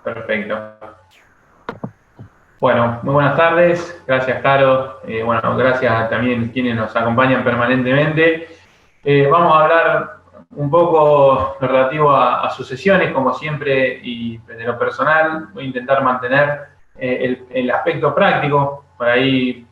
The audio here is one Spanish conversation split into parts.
Perfecto. Bueno, muy buenas tardes. Gracias, Caro. Bueno, gracias a también quienes nos acompañan permanentemente. Vamos a hablar un poco relativo a sucesiones, como siempre, y de lo personal. Voy a intentar mantener el aspecto práctico, por ahí,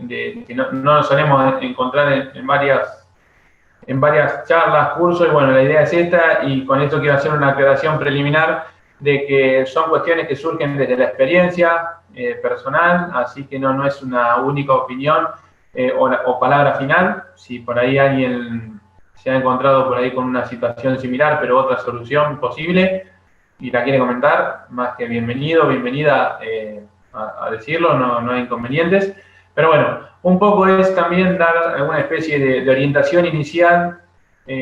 que no lo solemos encontrar en varias charlas, cursos, y bueno, la idea es esta, y con esto quiero hacer una aclaración preliminar de que son cuestiones que surgen desde la experiencia personal, así que no es una única opinión o palabra final. Si por ahí alguien se ha encontrado por ahí con una situación similar, pero otra solución posible, y la quiere comentar, más que bienvenido, bienvenida a decirlo, no hay inconvenientes. Pero bueno, un poco es también dar alguna especie de orientación inicial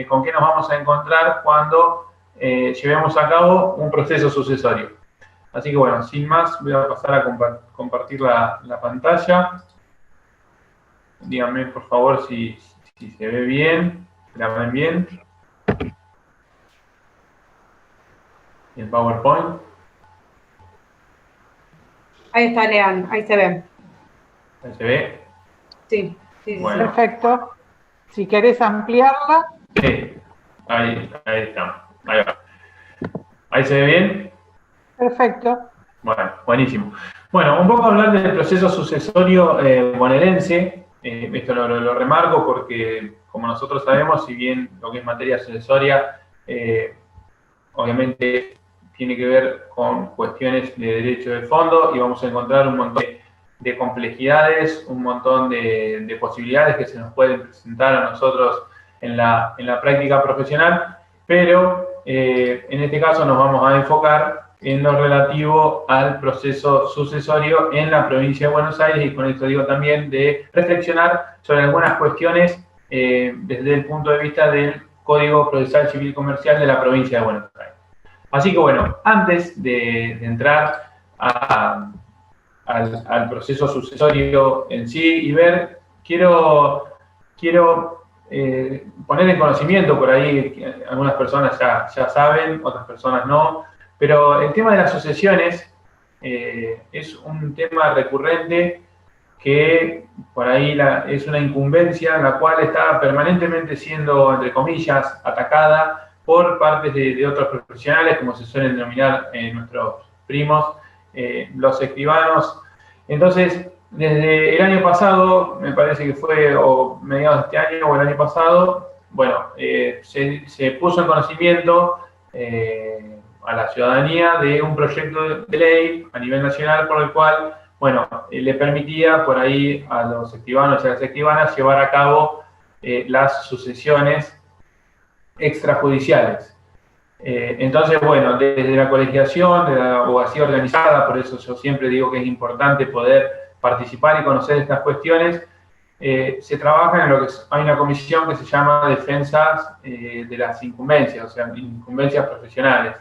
con qué nos vamos a encontrar cuando llevemos a cabo un proceso sucesorio. Así que bueno, sin más, voy a pasar a compartir la pantalla. Díganme por favor si se ve bien, la ven bien. Y el PowerPoint. Ahí está, Lean, ahí se ve. ¿Ahí se ve? Sí. Bueno. Perfecto. Si querés ampliarla. Sí, ahí estamos. Ahí va. ¿Ahí se ve bien? Perfecto. Bueno, buenísimo. Bueno, un poco hablar del proceso sucesorio bonaerense. Esto lo remarco porque, como nosotros sabemos, si bien lo que es materia sucesoria, obviamente tiene que ver con cuestiones de derecho de fondo, y vamos a encontrar un montón de complejidades, un montón de posibilidades que se nos pueden presentar a nosotros en la práctica profesional, pero en este caso nos vamos a enfocar en lo relativo al proceso sucesorio en la provincia de Buenos Aires, y con esto digo también de reflexionar sobre algunas cuestiones desde el punto de vista del Código Procesal Civil Comercial de la provincia de Buenos Aires. Así que bueno, antes de entrar al proceso sucesorio en sí y ver, quiero poner en conocimiento, por ahí que algunas personas ya saben, otras personas no, pero el tema de las sucesiones es un tema recurrente que por ahí es una incumbencia la cual está permanentemente siendo, entre comillas, atacada por partes de otros profesionales, como se suelen denominar nuestros primos, los escribanos. Entonces, desde el año pasado, me parece que fue o mediados de este año o el año pasado, bueno, se puso en conocimiento a la ciudadanía de un proyecto de ley a nivel nacional por el cual, bueno, le permitía por ahí a los escribanos y a las escribanas llevar a cabo las sucesiones extrajudiciales. Entonces, bueno, desde la colegiación, de la abogacía organizada, por eso yo siempre digo que es importante poder participar y conocer estas cuestiones, se trabaja en lo que hay una comisión que se llama defensas de las incumbencias, o sea, incumbencias profesionales.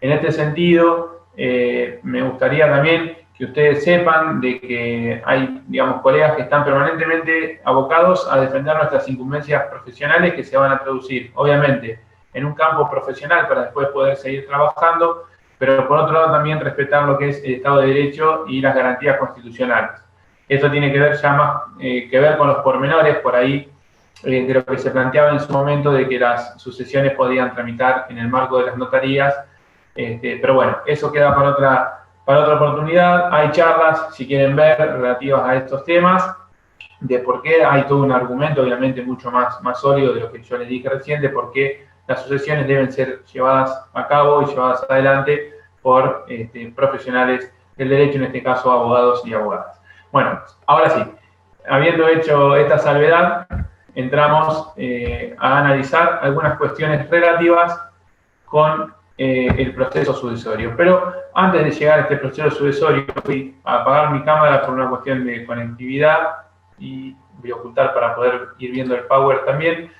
En este sentido, me gustaría también que ustedes sepan de que hay, digamos, colegas que están permanentemente abocados a defender nuestras incumbencias profesionales que se van a traducir, obviamente, en un campo profesional para después poder seguir trabajando, pero por otro lado también respetar lo que es el Estado de Derecho y las garantías constitucionales. Esto tiene que ver ya más que ver con los pormenores por ahí de lo que se planteaba en su momento de que las sucesiones podían tramitar en el marco de las notarías, pero bueno, eso queda para otra oportunidad. Hay charlas, si quieren ver, relativas a estos temas, de por qué hay todo un argumento, obviamente mucho más sólido de lo que yo les dije recién, de por qué las sucesiones deben ser llevadas a cabo y llevadas adelante por profesionales del derecho, en este caso abogados y abogadas. Bueno, ahora sí, habiendo hecho esta salvedad, entramos a analizar algunas cuestiones relativas con el proceso sucesorio. Pero antes de llegar a este proceso sucesorio, voy a apagar mi cámara por una cuestión de conectividad y voy a ocultar para poder ir viendo el Power también.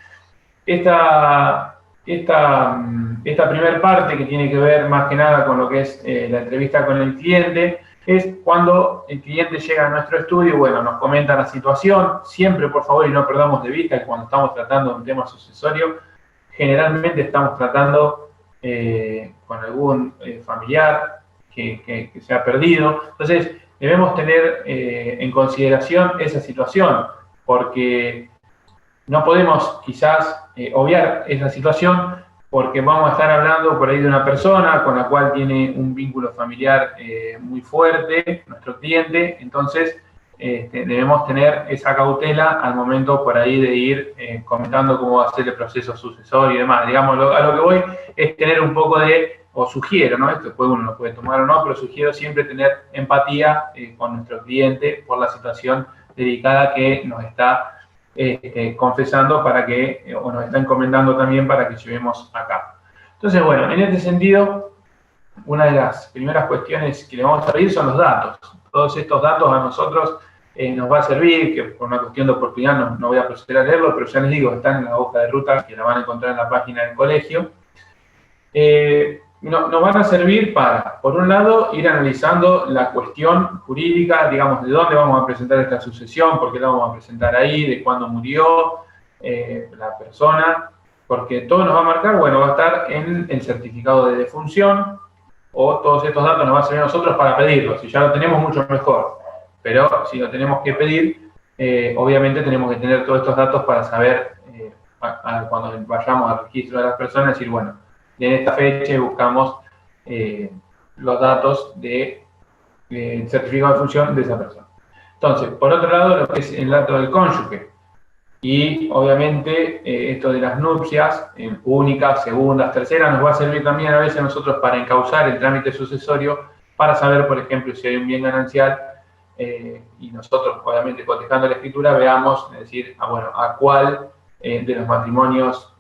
Esta primera parte, que tiene que ver más que nada con lo que es la entrevista con el cliente, es cuando el cliente llega a nuestro estudio y bueno, nos comenta la situación. Siempre, por favor, y no perdamos de vista que cuando estamos tratando de un tema sucesorio, generalmente estamos tratando con algún familiar, que se ha perdido. Entonces, debemos tener en consideración esa situación, porque no podemos quizás obviar esa situación porque vamos a estar hablando por ahí de una persona con la cual tiene un vínculo familiar muy fuerte, nuestro cliente. Entonces debemos tener esa cautela al momento por ahí de ir comentando cómo va a ser el proceso sucesorio y demás. Digamos, a lo que voy es tener un poco de, o sugiero, ¿no? Esto después uno lo puede tomar o no, pero sugiero siempre tener empatía con nuestro cliente por la situación delicada que nos está confesando para que, o nos está encomendando también para que llevemos a cabo. Entonces, bueno, en este sentido, una de las primeras cuestiones que le vamos a pedir son los datos. Todos estos datos a nosotros nos va a servir, que por una cuestión de oportunidad no voy a proceder a leerlo, pero ya les digo, están en la hoja de ruta, que la van a encontrar en la página del colegio. Nos van a servir para, por un lado, ir analizando la cuestión jurídica, digamos, de dónde vamos a presentar esta sucesión, por qué la vamos a presentar ahí, de cuándo murió la persona, porque todo nos va a marcar, bueno, va a estar en el certificado de defunción, o todos estos datos nos van a servir a nosotros para pedirlos. Si ya lo tenemos, mucho mejor, pero si lo tenemos que pedir, obviamente tenemos que tener todos estos datos para saber, cuando vayamos al registro de las personas, decir, bueno, en esta fecha buscamos los datos del certificado de función de esa persona. Entonces, por otro lado, lo que es el dato del cónyuge. Y obviamente esto de las nupcias, únicas, segundas, terceras, nos va a servir también a veces a nosotros para encauzar el trámite sucesorio, para saber, por ejemplo, si hay un bien ganancial, y nosotros, obviamente, cotejando la escritura, veamos, es decir, a cuál de los matrimonios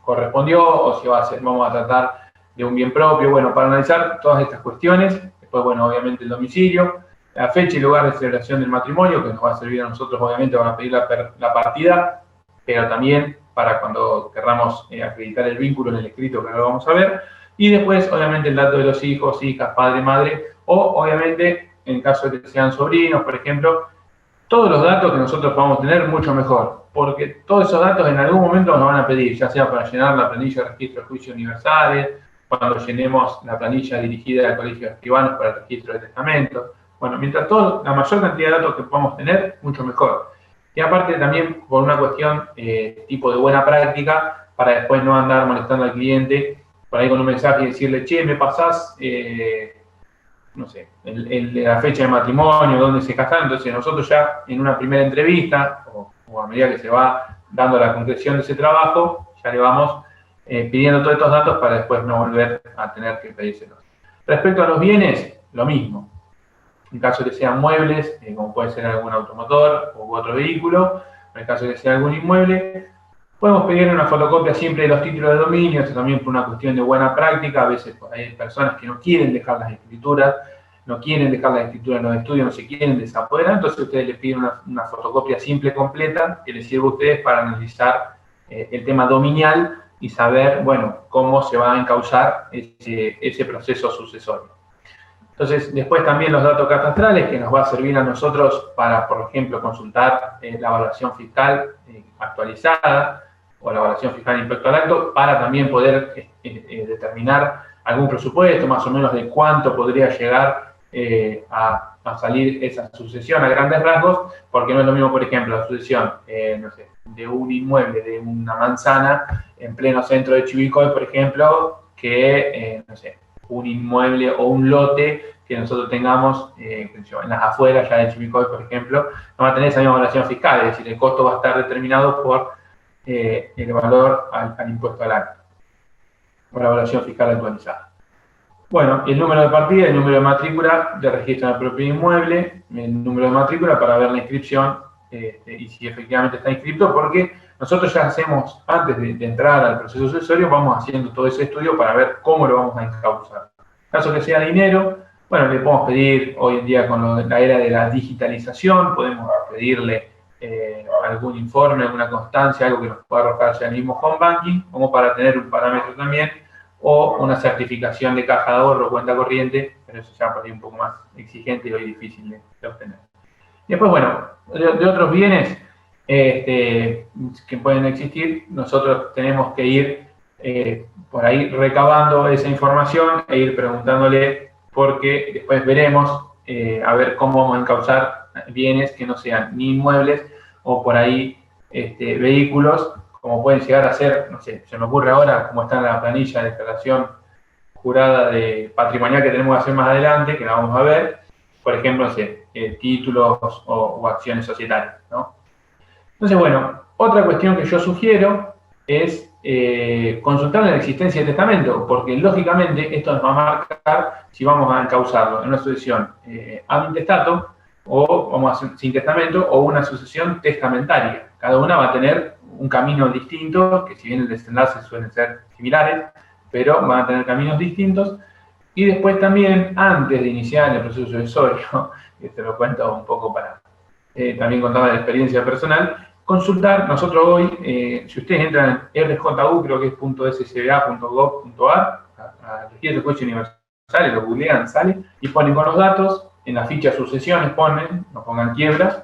correspondió, o si vamos a tratar de un bien propio. Bueno, para analizar todas estas cuestiones, después, bueno, obviamente el domicilio, la fecha y lugar de celebración del matrimonio, que nos va a servir a nosotros, obviamente, van a pedir la partida, pero también para cuando querramos acreditar el vínculo en el escrito, que ahora lo vamos a ver, y después, obviamente, el dato de los hijos, hijas, padre, madre, o, obviamente, en caso de que sean sobrinos, por ejemplo, todos los datos que nosotros podamos tener, mucho mejor, porque todos esos datos en algún momento nos van a pedir, ya sea para llenar la planilla de registro de juicios universales, cuando llenemos la planilla dirigida al Colegio de Escribanos para el registro de testamentos. Bueno, mientras la mayor cantidad de datos que podamos tener, mucho mejor. Y aparte también por una cuestión tipo de buena práctica, para después no andar molestando al cliente por ahí con un mensaje y decirle, che, me pasás, no sé, la fecha de matrimonio, dónde se casaron. Entonces nosotros ya en una primera entrevista, o a medida que se va dando la concreción de ese trabajo, ya le vamos pidiendo todos estos datos para después no volver a tener que pedírselos. Respecto a los bienes, lo mismo. En caso de que sean muebles, como puede ser algún automotor u otro vehículo, en el caso de que sea algún inmueble, podemos pedir una fotocopia siempre de los títulos de dominio, esto también por una cuestión de buena práctica. A veces hay personas que no quieren dejar las escrituras, en los estudios, no se quieren desapoderar, entonces ustedes les piden una fotocopia simple, completa, que les sirva a ustedes para analizar el tema dominial y saber, bueno, cómo se va a encauzar ese proceso sucesorio. Entonces, después también los datos catastrales, que nos va a servir a nosotros para, por ejemplo, consultar la evaluación fiscal actualizada o la evaluación fiscal de impacto al acto, para también poder determinar algún presupuesto, más o menos de cuánto podría llegar a salir esa sucesión a grandes rasgos, porque no es lo mismo, por ejemplo, la sucesión, no sé, de un inmueble, de una manzana en pleno centro de Chivilcoy, por ejemplo, que, no sé, un inmueble o un lote que nosotros tengamos en las afueras ya de Chivilcoy, por ejemplo, no va a tener esa misma evaluación fiscal, es decir, el costo va a estar determinado por el valor al impuesto al acto, por la evaluación fiscal actualizada. Bueno, el número de partida, el número de matrícula de registro de propiedad inmueble, el número de matrícula para ver la inscripción y si efectivamente está inscrito, porque nosotros ya hacemos, antes de entrar al proceso sucesorio, vamos haciendo todo ese estudio para ver cómo lo vamos a encauzar. En caso que sea dinero, bueno, le podemos pedir, hoy en día con la era de la digitalización, podemos pedirle algún informe, alguna constancia, algo que nos pueda arrojar ya el mismo home banking, como para tener un parámetro también, o una certificación de caja de ahorro o cuenta corriente, pero eso ya por ahí un poco más exigente y hoy difícil de obtener. Y después, bueno, de otros bienes que pueden existir, nosotros tenemos que ir por ahí recabando esa información e ir preguntándole porque después veremos a ver cómo vamos a encauzar bienes que no sean ni inmuebles o por ahí vehículos, como pueden llegar a ser, no sé, se me ocurre ahora, como está en la planilla de declaración jurada de patrimonial que tenemos que hacer más adelante, que la vamos a ver, por ejemplo, no sé, títulos o acciones societarias, ¿no? Entonces, bueno, otra cuestión que yo sugiero es consultar la existencia del testamento, porque lógicamente esto nos va a marcar si vamos a encauzarlo en una sucesión ad intestatum, o vamos a hacer sin testamento, o una sucesión testamentaria. Cada una va a tener un camino distinto, que si bien el desenlace suelen ser similares, pero van a tener caminos distintos. Y después también, antes de iniciar el proceso sucesorio, que te lo cuento un poco para también contar la experiencia personal, consultar, nosotros hoy, si ustedes entran en RJU, creo que es .scba.gov.ar, al registro de jueces universales, lo googlean, sale, y ponen con los datos, en la ficha sucesiones ponen, no pongan quiebras,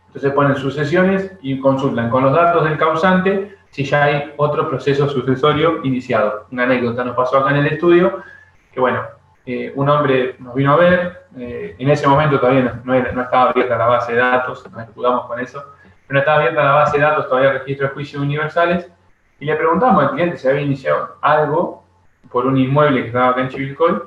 entonces ponen sucesiones y consultan con los datos del causante si ya hay otro proceso sucesorio iniciado. Una anécdota nos pasó acá en el estudio, que bueno, un hombre nos vino a ver, en ese momento todavía no estaba abierta la base de datos, nos escudamos con eso, pero no estaba abierta la base de datos, todavía el registro de juicios universales, y le preguntamos al cliente si había iniciado algo por un inmueble que estaba acá en Chivilcoy,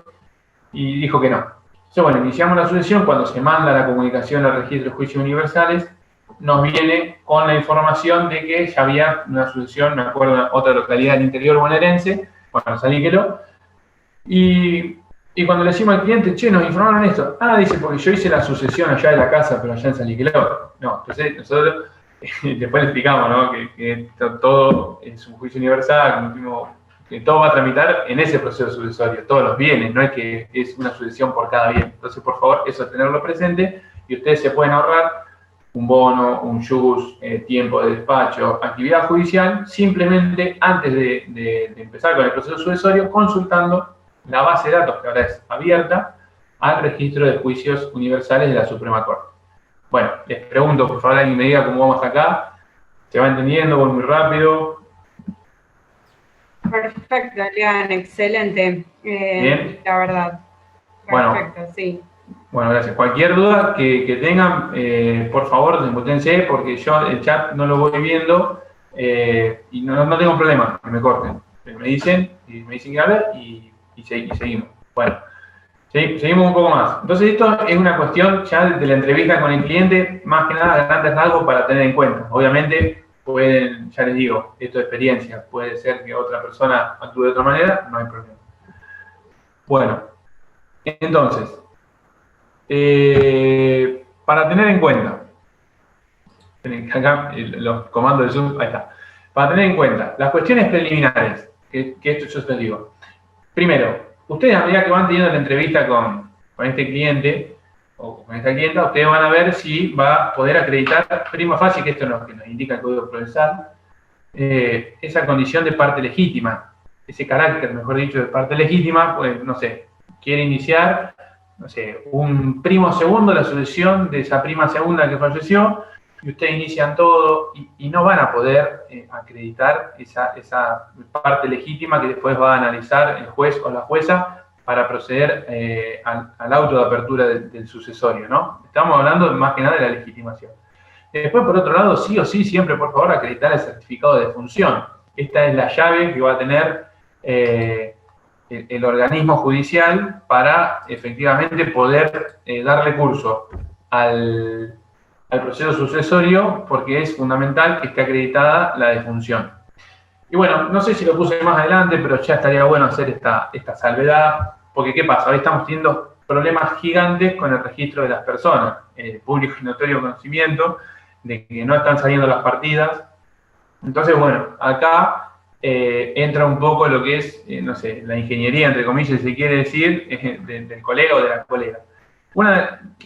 y dijo que no. Entonces, bueno, iniciamos la sucesión, cuando se manda la comunicación al registro de juicios universales, nos viene con la información de que ya había una sucesión, me acuerdo, en otra localidad del interior bonaerense, bueno, San Niqueló, y cuando le decimos al cliente, che, nos informaron esto. Ah, dice, porque yo hice la sucesión allá de la casa, pero allá en San Niqueló. No, entonces nosotros después le explicamos, ¿no? Que todo es un juicio universal, que todo va a tramitar en ese proceso sucesorio, todos los bienes, no es que es una sucesión por cada bien. Entonces, por favor, eso tenerlo presente y ustedes se pueden ahorrar un bono, un jus, tiempo de despacho, actividad judicial, simplemente antes de empezar con el proceso sucesorio, consultando la base de datos, que ahora es abierta, al registro de juicios universales de la Suprema Corte. Bueno, les pregunto, por favor, alguien me diga cómo vamos acá. ¿Se va entendiendo? ¿Voy muy rápido? Perfecto, Lean, excelente. Bien. La verdad. Perfecto, Bueno, sí. Bueno, gracias. Cualquier duda que tengan, por favor, desmutense, porque yo el chat no lo voy viendo y no tengo problema que me corten. Me dicen que hablar y seguimos. Bueno, seguimos un poco más. Entonces, esto es una cuestión ya de la entrevista con el cliente, más que nada, grandes rasgos para tener en cuenta. Obviamente, pueden, ya les digo, esto es experiencia, puede ser que otra persona actúe de otra manera, no hay problema. Bueno, entonces, para tener en cuenta, acá los comandos de Zoom, ahí está. Para tener en cuenta las cuestiones preliminares, que esto yo les digo. Primero, ustedes a medida que van teniendo la entrevista con este cliente o con esta clienta, ustedes van a ver si va a poder acreditar prima facie, que esto es lo que nos indica el Código Procesal, esa condición de parte legítima, ese carácter, mejor dicho, de parte legítima, pues, no sé, quiere iniciar, no sé, un primo segundo, la sucesión de esa prima segunda que falleció, y ustedes inician todo y no van a poder acreditar esa parte legítima que después va a analizar el juez o la jueza para proceder al auto de apertura del sucesorio, ¿no? Estamos hablando más que nada de la legitimación. Después, por otro lado, sí o sí, siempre, por favor, acreditar el certificado de defunción. Esta es la llave que va a tener el organismo judicial para efectivamente poder darle curso al proceso sucesorio, porque es fundamental que esté acreditada la defunción. Y bueno, no sé si lo puse más adelante, pero ya estaría bueno hacer esta salvedad, porque ¿qué pasa? Hoy estamos teniendo problemas gigantes con el registro de las personas, público y notorio conocimiento, de que no están saliendo las partidas. Entonces, bueno, acá entra un poco lo que es, no sé, la ingeniería, entre comillas, si se quiere decir, del colega o de la colega.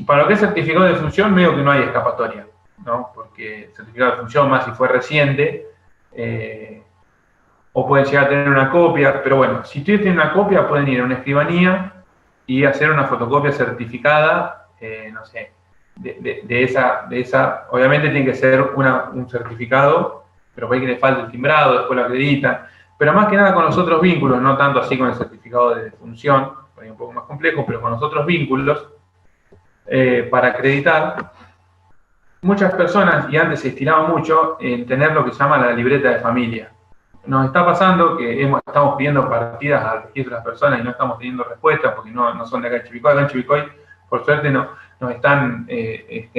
Para lo que es certificado de función, medio que no hay escapatoria, ¿no? Porque el certificado de función, más si fue reciente, o pueden llegar a tener una copia, pero bueno, si ustedes tienen una copia, pueden ir a una escribanía y hacer una fotocopia certificada, no sé, de esa, obviamente tiene que ser un certificado, pero puede que le falte el timbrado, después lo acreditan, pero más que nada con los otros vínculos, no tanto así con el certificado de defunción, por ahí un poco más complejo, pero con los otros vínculos, para acreditar, muchas personas, y antes se estilaba mucho, en tener lo que se llama la libreta de familia. Nos está pasando que estamos pidiendo partidas al registro de las personas y no estamos teniendo respuestas porque no son de acá de Chivilcoy. Acá en Chivilcoy, por suerte, nos están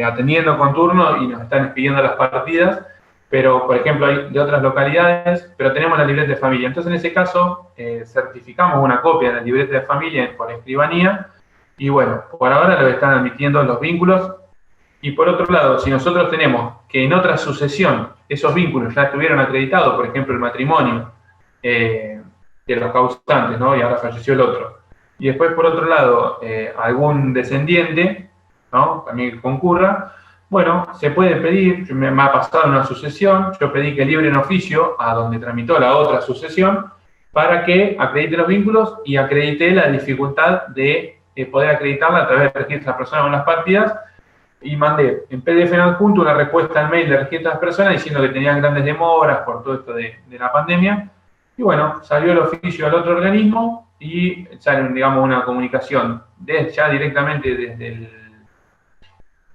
atendiendo con turno y nos están pidiendo las partidas, pero, por ejemplo, hay de otras localidades, pero tenemos la libreta de familia. Entonces, en ese caso, certificamos una copia de la libreta de familia por escribanía y, bueno, por ahora lo están admitiendo los vínculos. Y por otro lado, si nosotros tenemos que en otra sucesión esos vínculos ya estuvieron acreditados, por ejemplo, el matrimonio de los causantes, ¿no? Y ahora falleció el otro. Y después, por otro lado, algún descendiente, ¿no? También que concurra, bueno, se puede pedir, me ha pasado en una sucesión, yo pedí que libren oficio a donde tramitó la otra sucesión para que acredite los vínculos y acredite la dificultad de poder acreditarla a través del registro de las personas con las partidas. Y mandé en PDF en adjunto una respuesta al mail de registro de las personas diciendo que tenían grandes demoras por todo esto de la pandemia. Y bueno, salió el oficio al otro organismo y sale, digamos, una comunicación ya directamente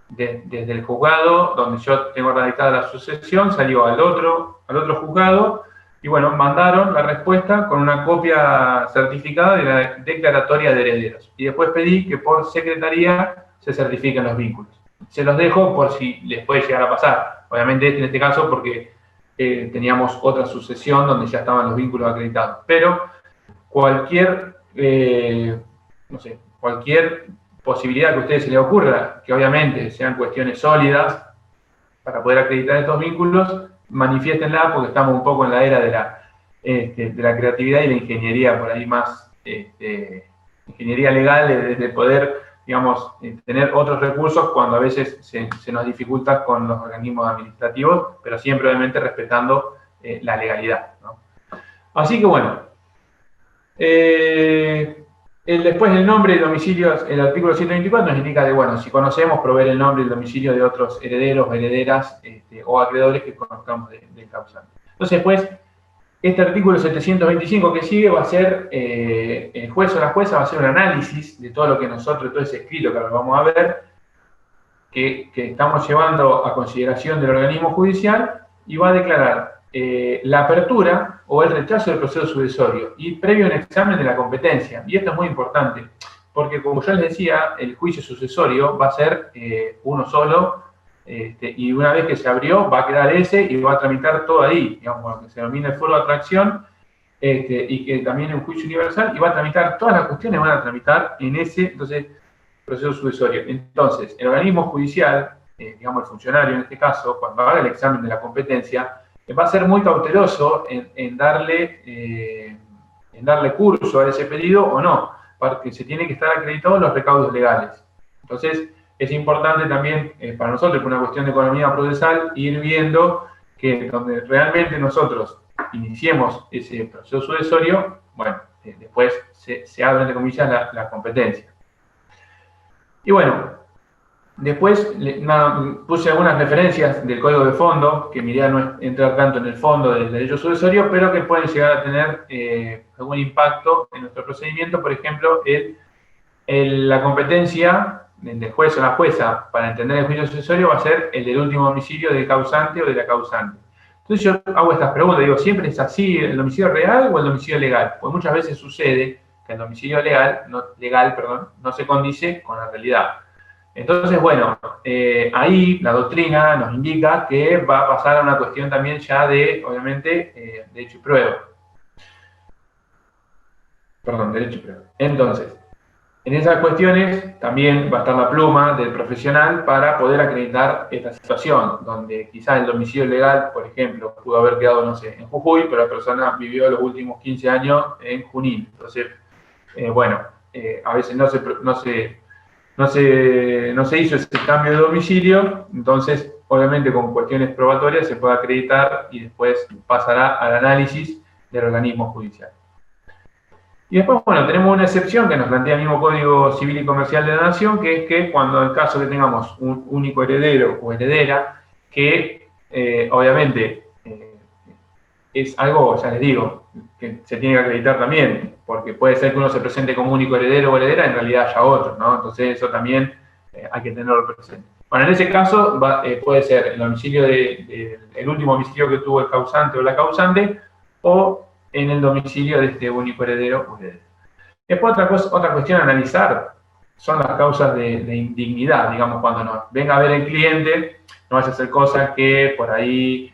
desde el juzgado donde yo tengo radicada la sucesión, salió al otro juzgado y bueno, mandaron la respuesta con una copia certificada de la declaratoria de herederos. Y después pedí que por secretaría se certifiquen los vínculos. Se los dejo por si les puede llegar a pasar. Obviamente en este caso porque teníamos otra sucesión donde ya estaban los vínculos acreditados. Pero cualquier posibilidad que a ustedes se les ocurra, que obviamente sean cuestiones sólidas para poder acreditar estos vínculos, manifiéstenla porque estamos un poco en la era de la creatividad y la ingeniería por ahí más, ingeniería legal de poder, digamos, tener otros recursos cuando a veces se nos dificulta con los organismos administrativos, pero siempre obviamente respetando la legalidad, ¿no? Así que bueno, después el nombre y domicilio, el artículo 124 nos indica de, bueno, si conocemos, proveer el nombre y el domicilio de otros herederos o herederas o acreedores que conozcamos del causante. Entonces, pues, este artículo 725 que sigue va a ser, el juez o la jueza va a hacer un análisis de todo lo que nosotros, todo ese escrito que ahora vamos a ver, que estamos llevando a consideración del organismo judicial y va a declarar la apertura o el rechazo del proceso sucesorio y previo un examen de la competencia. Y esto es muy importante, porque como yo les decía, el juicio sucesorio va a ser uno solo, y una vez que se abrió va a quedar ese y va a tramitar todo ahí, digamos, lo que se denomina el foro de atracción, y que también es un juicio universal, y va a tramitar, todas las cuestiones van a tramitar en ese, entonces, proceso sucesorio. Entonces, el organismo judicial, digamos, el funcionario en este caso, cuando haga el examen de la competencia, va a ser muy cauteloso en darle curso a ese pedido o no, porque se tiene que estar acreditados los recaudos legales. Entonces, es importante también para nosotros, por una cuestión de economía procesal, ir viendo que donde realmente nosotros iniciemos ese proceso sucesorio, bueno, después se abre, entre comillas, la competencia. Y bueno, después puse algunas referencias del código de fondo, que mi idea no es entrar tanto en el fondo del derecho sucesorio, pero que pueden llegar a tener algún impacto en nuestro procedimiento. Por ejemplo, la competencia del juez o la jueza para entender el juicio sucesorio va a ser el del último domicilio del causante o de la causante. Entonces yo hago estas preguntas, digo, ¿siempre es así el domicilio real o el domicilio legal? Pues muchas veces sucede que el domicilio legal no se condice con la realidad. Entonces, bueno, ahí la doctrina nos indica que va a pasar a una cuestión también ya de, obviamente, derecho y prueba. Derecho y prueba. Entonces, en esas cuestiones también va a estar la pluma del profesional para poder acreditar esta situación, donde quizás el domicilio legal, por ejemplo, pudo haber quedado, no sé, en Jujuy, pero la persona vivió los últimos 15 años en Junín. Entonces, a veces no se hizo ese cambio de domicilio, entonces, obviamente, con cuestiones probatorias se puede acreditar y después pasará al análisis del organismo judicial. Y después, bueno, tenemos una excepción que nos plantea el mismo Código Civil y Comercial de la Nación, que es que cuando en caso que tengamos un único heredero o heredera, que obviamente es algo, ya les digo, que se tiene que acreditar también, porque puede ser que uno se presente como único heredero o heredera, en realidad haya otro, ¿no? Entonces eso también hay que tenerlo presente. Bueno, en ese caso puede ser el domicilio el último domicilio que tuvo el causante o la causante, o en el domicilio de este único heredero o heredera. Después otra cuestión a analizar son las causas de indignidad, digamos, cuando nos venga a ver el cliente, no vaya a hacer cosas que por ahí,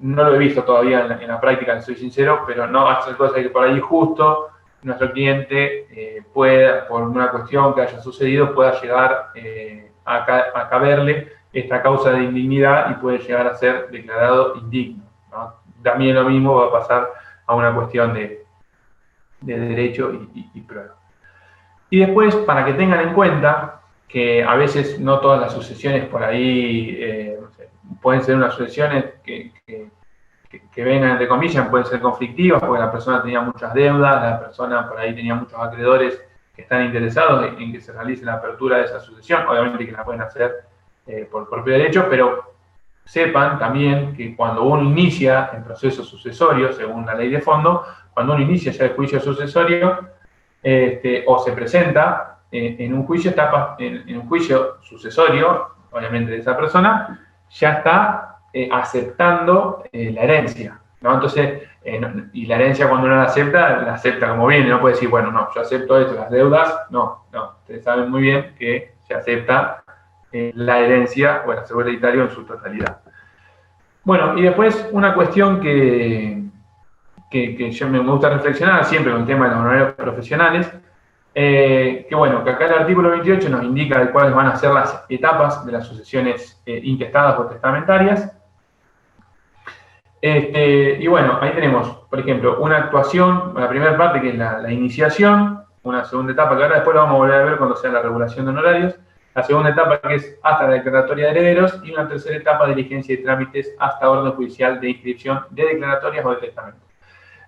no lo he visto todavía en la práctica, soy sincero, pero no va a ser cosas que por ahí justo nuestro cliente pueda, por una cuestión que haya sucedido, pueda llegar a caberle esta causa de indignidad y puede llegar a ser declarado indigno, ¿no? También lo mismo va a pasar a una cuestión de derecho y prueba. Y después, para que tengan en cuenta que a veces no todas las sucesiones por ahí, no sé, pueden ser unas sucesiones que vengan, entre comillas, pueden ser conflictivas, porque la persona tenía muchas deudas, la persona por ahí tenía muchos acreedores que están interesados en que se realice la apertura de esa sucesión, obviamente que la pueden hacer por propio derecho, pero sepan también que cuando uno inicia el proceso sucesorio, según la ley de fondo, cuando uno inicia ya el juicio sucesorio, o se presenta en un juicio, en un juicio sucesorio, obviamente de esa persona, ya está aceptando la herencia, ¿no? Entonces, y la herencia cuando uno la acepta como viene, no puede decir, bueno, no, yo acepto esto, las deudas, no, ustedes saben muy bien que se acepta la herencia o el acervo hereditario en su totalidad. Bueno, y después una cuestión que yo me gusta reflexionar siempre con el tema de los honorarios profesionales, que bueno, que acá el artículo 28 nos indica de cuáles van a ser las etapas de las sucesiones intestadas o testamentarias. Y bueno, ahí tenemos, por ejemplo, una actuación, la primera parte que es la iniciación, una segunda etapa que ahora después lo vamos a volver a ver cuando sea la regulación de honorarios, la segunda etapa que es hasta la declaratoria de herederos y una tercera etapa de diligencia y trámites hasta orden judicial de inscripción de declaratorias o de testamentos.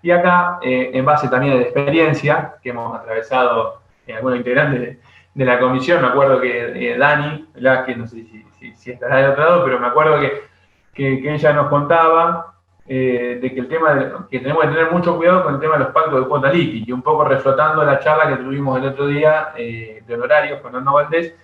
Y acá, en base también a la experiencia que hemos atravesado algunos integrantes de la comisión, me acuerdo que Dani, que no sé si estará de otro lado, pero me acuerdo que ella nos contaba de que el tema que tenemos que tener mucho cuidado con el tema de los pactos de cuota litis, y un poco reflotando la charla que tuvimos el otro día de honorarios con Hernando Valdés,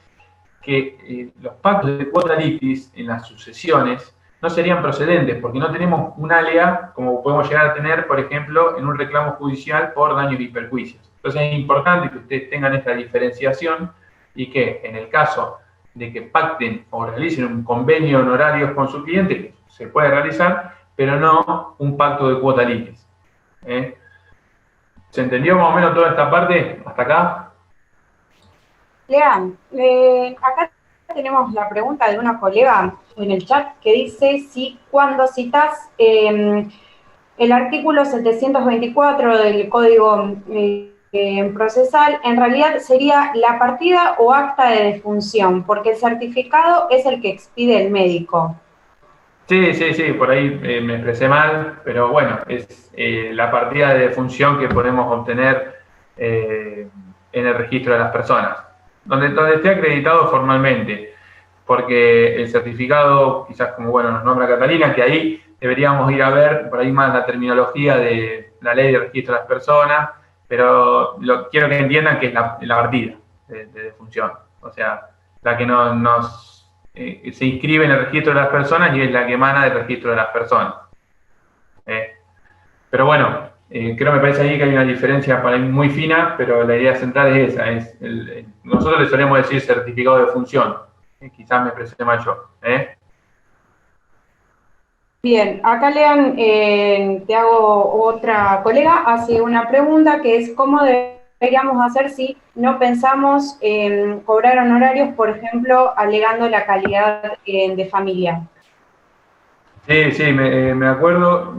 que los pactos de cuota litis en las sucesiones no serían procedentes, porque no tenemos un alea como podemos llegar a tener, por ejemplo, en un reclamo judicial por daños y perjuicios. Entonces es importante que ustedes tengan esta diferenciación y que en el caso de que pacten o realicen un convenio de honorarios con su cliente, que se puede realizar, pero no un pacto de cuota litis. ¿Se entendió más o menos toda esta parte hasta acá? Lean, acá tenemos la pregunta de una colega en el chat que dice si cuando citas el artículo 724 del Código Procesal, en realidad sería la partida o acta de defunción, porque el certificado es el que expide el médico. Sí, por ahí me expresé mal, pero bueno, es la partida de defunción que podemos obtener en el registro de las personas, donde esté acreditado formalmente, porque el certificado, quizás como bueno nos nombra Catalina, que ahí deberíamos ir a ver por ahí más la terminología de la ley de registro de las personas, pero quiero que entiendan que es la partida de defunción, o sea, la que se inscribe en el registro de las personas y es la que emana del registro de las personas. Pero bueno, creo me parece ahí que hay una diferencia para mí muy fina, pero la idea central es esa. Nosotros le solemos decir certificado de función. Quizás me expresé mal yo. Bien, acá Lean, te hago otra colega, hace una pregunta que es ¿cómo deberíamos hacer si no pensamos en cobrar honorarios, por ejemplo, alegando la calidad de familia? Sí, me acuerdo.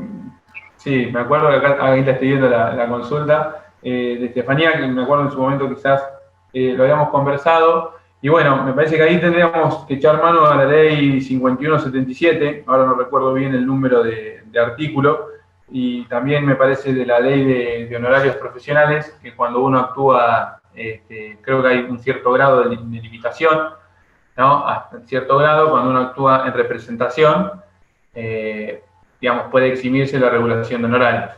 Sí, me acuerdo que acá ahí estoy viendo la consulta de Estefanía, que me acuerdo en su momento quizás lo habíamos conversado. Y bueno, me parece que ahí tendríamos que echar mano a la ley 5177, ahora no recuerdo bien el número de artículo, y también me parece de la ley de honorarios profesionales, que cuando uno actúa, creo que hay un cierto grado de limitación, ¿no? Hasta cierto grado, cuando uno actúa en representación, digamos, puede eximirse la regulación de honorarios.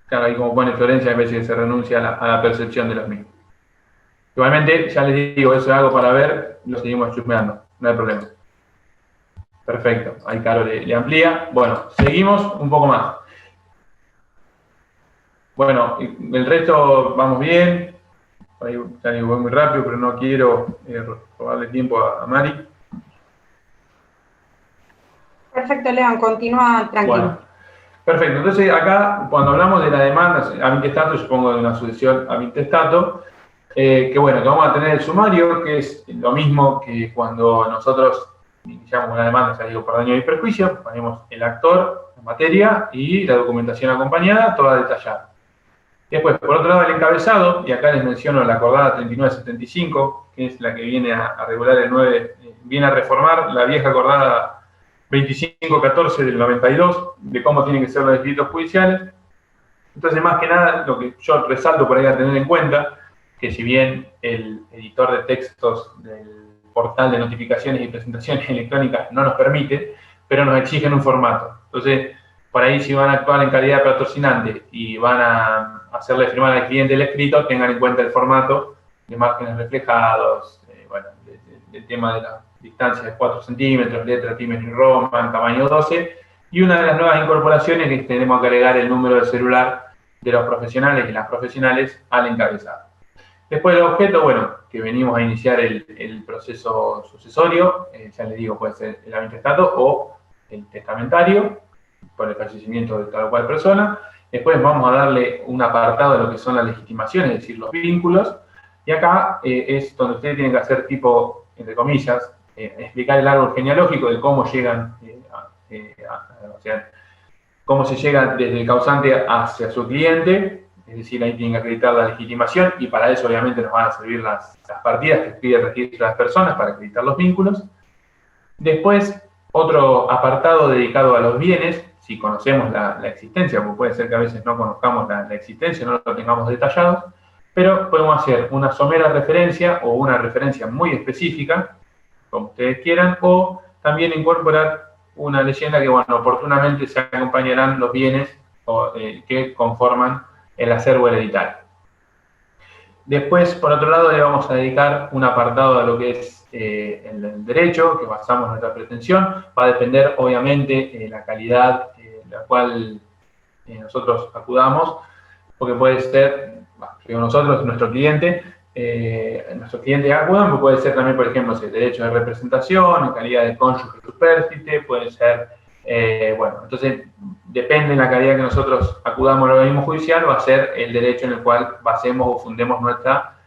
Claro, ahí como pone Florencia, a veces se renuncia a la percepción de los mismos. Igualmente, ya les digo, eso es algo para ver, lo seguimos chusmeando, no hay problema. Perfecto, ahí Caro le amplía. Bueno, seguimos un poco más. Bueno, el resto vamos bien. Ahí ya digo, voy muy rápido, pero no quiero robarle tiempo a Mari. Perfecto, Lean, continúa tranquilo. Bueno, perfecto. Entonces, acá, cuando hablamos de la demanda a intestato, yo pongo de una sucesión a intestato, que bueno, que vamos a tener el sumario, que es lo mismo que cuando nosotros iniciamos una demanda, ya digo, por daño y perjuicio, ponemos el actor, la materia y la documentación acompañada, toda detallada. Después, por otro lado, el encabezado, y acá les menciono la acordada 3975, que es la que viene a regular el 9, viene a reformar la vieja acordada 2514 del 92, de cómo tienen que ser los escritos judiciales. Entonces, más que nada, lo que yo resalto por ahí a tener en cuenta, que si bien el editor de textos del portal de notificaciones y presentaciones electrónicas no nos permite, pero nos exigen un formato. Entonces, por ahí si van a actuar en calidad de patrocinante y van a hacerle firmar al cliente el escrito, tengan en cuenta el formato de márgenes reflejados, bueno, el tema de la distancia de 4 centímetros, letra Times New Roman, tamaño 12, y una de las nuevas incorporaciones es que tenemos que agregar el número de celular de los profesionales y las profesionales al encabezado. Después del objeto, bueno, que venimos a iniciar el proceso sucesorio, ya les digo, puede ser el intestato o el testamentario, por el fallecimiento de tal o cual persona. Después vamos a darle un apartado de lo que son las legitimaciones, es decir, los vínculos. Y acá es donde ustedes tienen que hacer tipo, entre comillas, explicar el árbol genealógico de cómo llegan, o sea, cómo se llega desde el causante hacia su cliente. Es decir, ahí tienen que acreditar la legitimación y para eso obviamente nos van a servir las partidas que pide el registro de las personas para acreditar los vínculos. Después, otro apartado dedicado a los bienes, si conocemos la existencia, porque puede ser que a veces no conozcamos la existencia, no lo tengamos detallado, pero podemos hacer una somera referencia o una referencia muy específica, como ustedes quieran, o también incorporar una leyenda que, bueno, oportunamente se acompañarán los bienes que conforman el acervo hereditario. Después, por otro lado, le vamos a dedicar un apartado a lo que es el derecho, que basamos nuestra pretensión. Va a depender, obviamente, la calidad la cual nosotros acudamos, porque puede ser, digo nosotros, nuestro cliente acudan, pero puede ser también, por ejemplo, el derecho de representación, en calidad de cónyuge supérstite, puede ser, bueno, entonces depende de la calidad que nosotros acudamos al organismo judicial, va a ser el derecho en el cual basemos o fundemos nuestra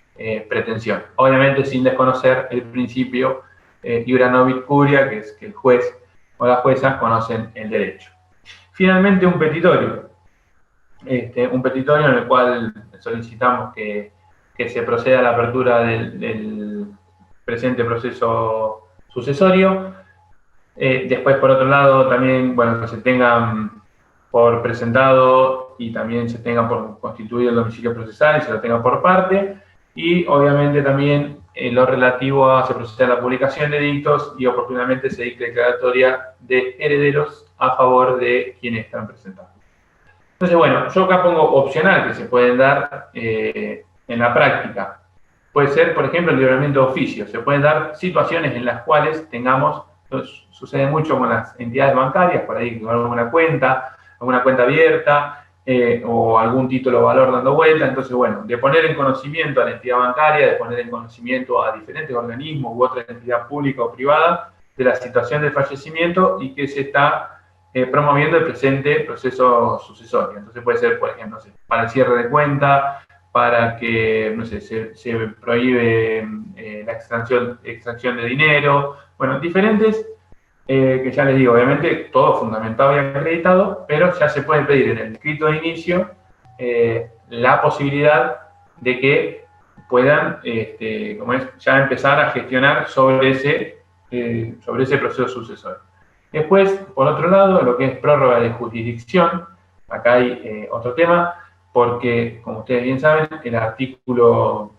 pretensión. Obviamente sin desconocer el principio iura novit curia, que es que el juez o la jueza conocen el derecho. Finalmente, un petitorio. Un petitorio en el cual solicitamos que se proceda a la apertura del presente proceso sucesorio. Después, por otro lado, también, bueno, que se tengan por presentado y también se tenga por constituido el domicilio procesal y se lo tenga por parte. Y, obviamente, también lo relativo a se proceda a la publicación de edictos y oportunamente se dicte declaratoria de herederos a favor de quienes están presentados. Entonces, bueno, yo acá pongo opcional que se pueden dar en la práctica. Puede ser, por ejemplo, el libramiento de oficio. Se pueden dar situaciones en las cuales tengamos, sucede mucho con las entidades bancarias, por ahí con alguna cuenta abierta o algún título de valor dando vuelta. Entonces, bueno, de poner en conocimiento a la entidad bancaria, de poner en conocimiento a diferentes organismos u otra entidad pública o privada de la situación del fallecimiento y que se está promoviendo el presente proceso sucesorio. Entonces puede ser, por ejemplo, no sé, para el cierre de cuenta, para que, no sé, se prohíbe la extracción de dinero, bueno, diferentes, que ya les digo, obviamente todo fundamentado y acreditado, pero ya se puede pedir en el escrito de inicio la posibilidad de que puedan, ya empezar a gestionar sobre ese proceso sucesorio. Después, por otro lado, lo que es prórroga de jurisdicción, acá hay otro tema, porque, como ustedes bien saben, el artículo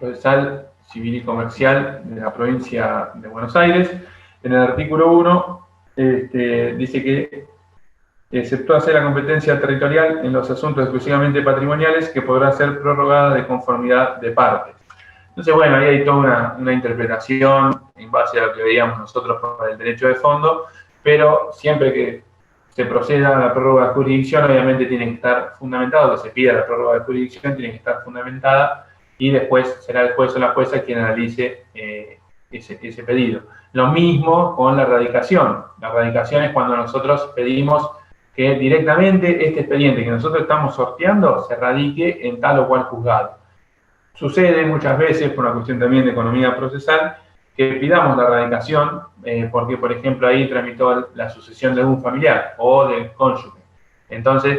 procesal Civil y Comercial de la provincia de Buenos Aires. En el artículo 1 dice que exceptuarse la competencia territorial en los asuntos exclusivamente patrimoniales que podrá ser prorrogada de conformidad de partes. Entonces, bueno, ahí hay toda una interpretación en base a lo que veíamos nosotros por el derecho de fondo, pero siempre que se proceda a la prórroga de jurisdicción, obviamente tiene que estar fundamentado, que se pida la prórroga de jurisdicción, tiene que estar fundamentada y después será el juez o la jueza quien analice ese pedido. Lo mismo con la radicación. La radicación es cuando nosotros pedimos que directamente este expediente que nosotros estamos sorteando se radique en tal o cual juzgado. Sucede muchas veces, por una cuestión también de economía procesal, que pidamos la radicación porque, por ejemplo, ahí tramitó la sucesión de un familiar o del cónyuge. Entonces,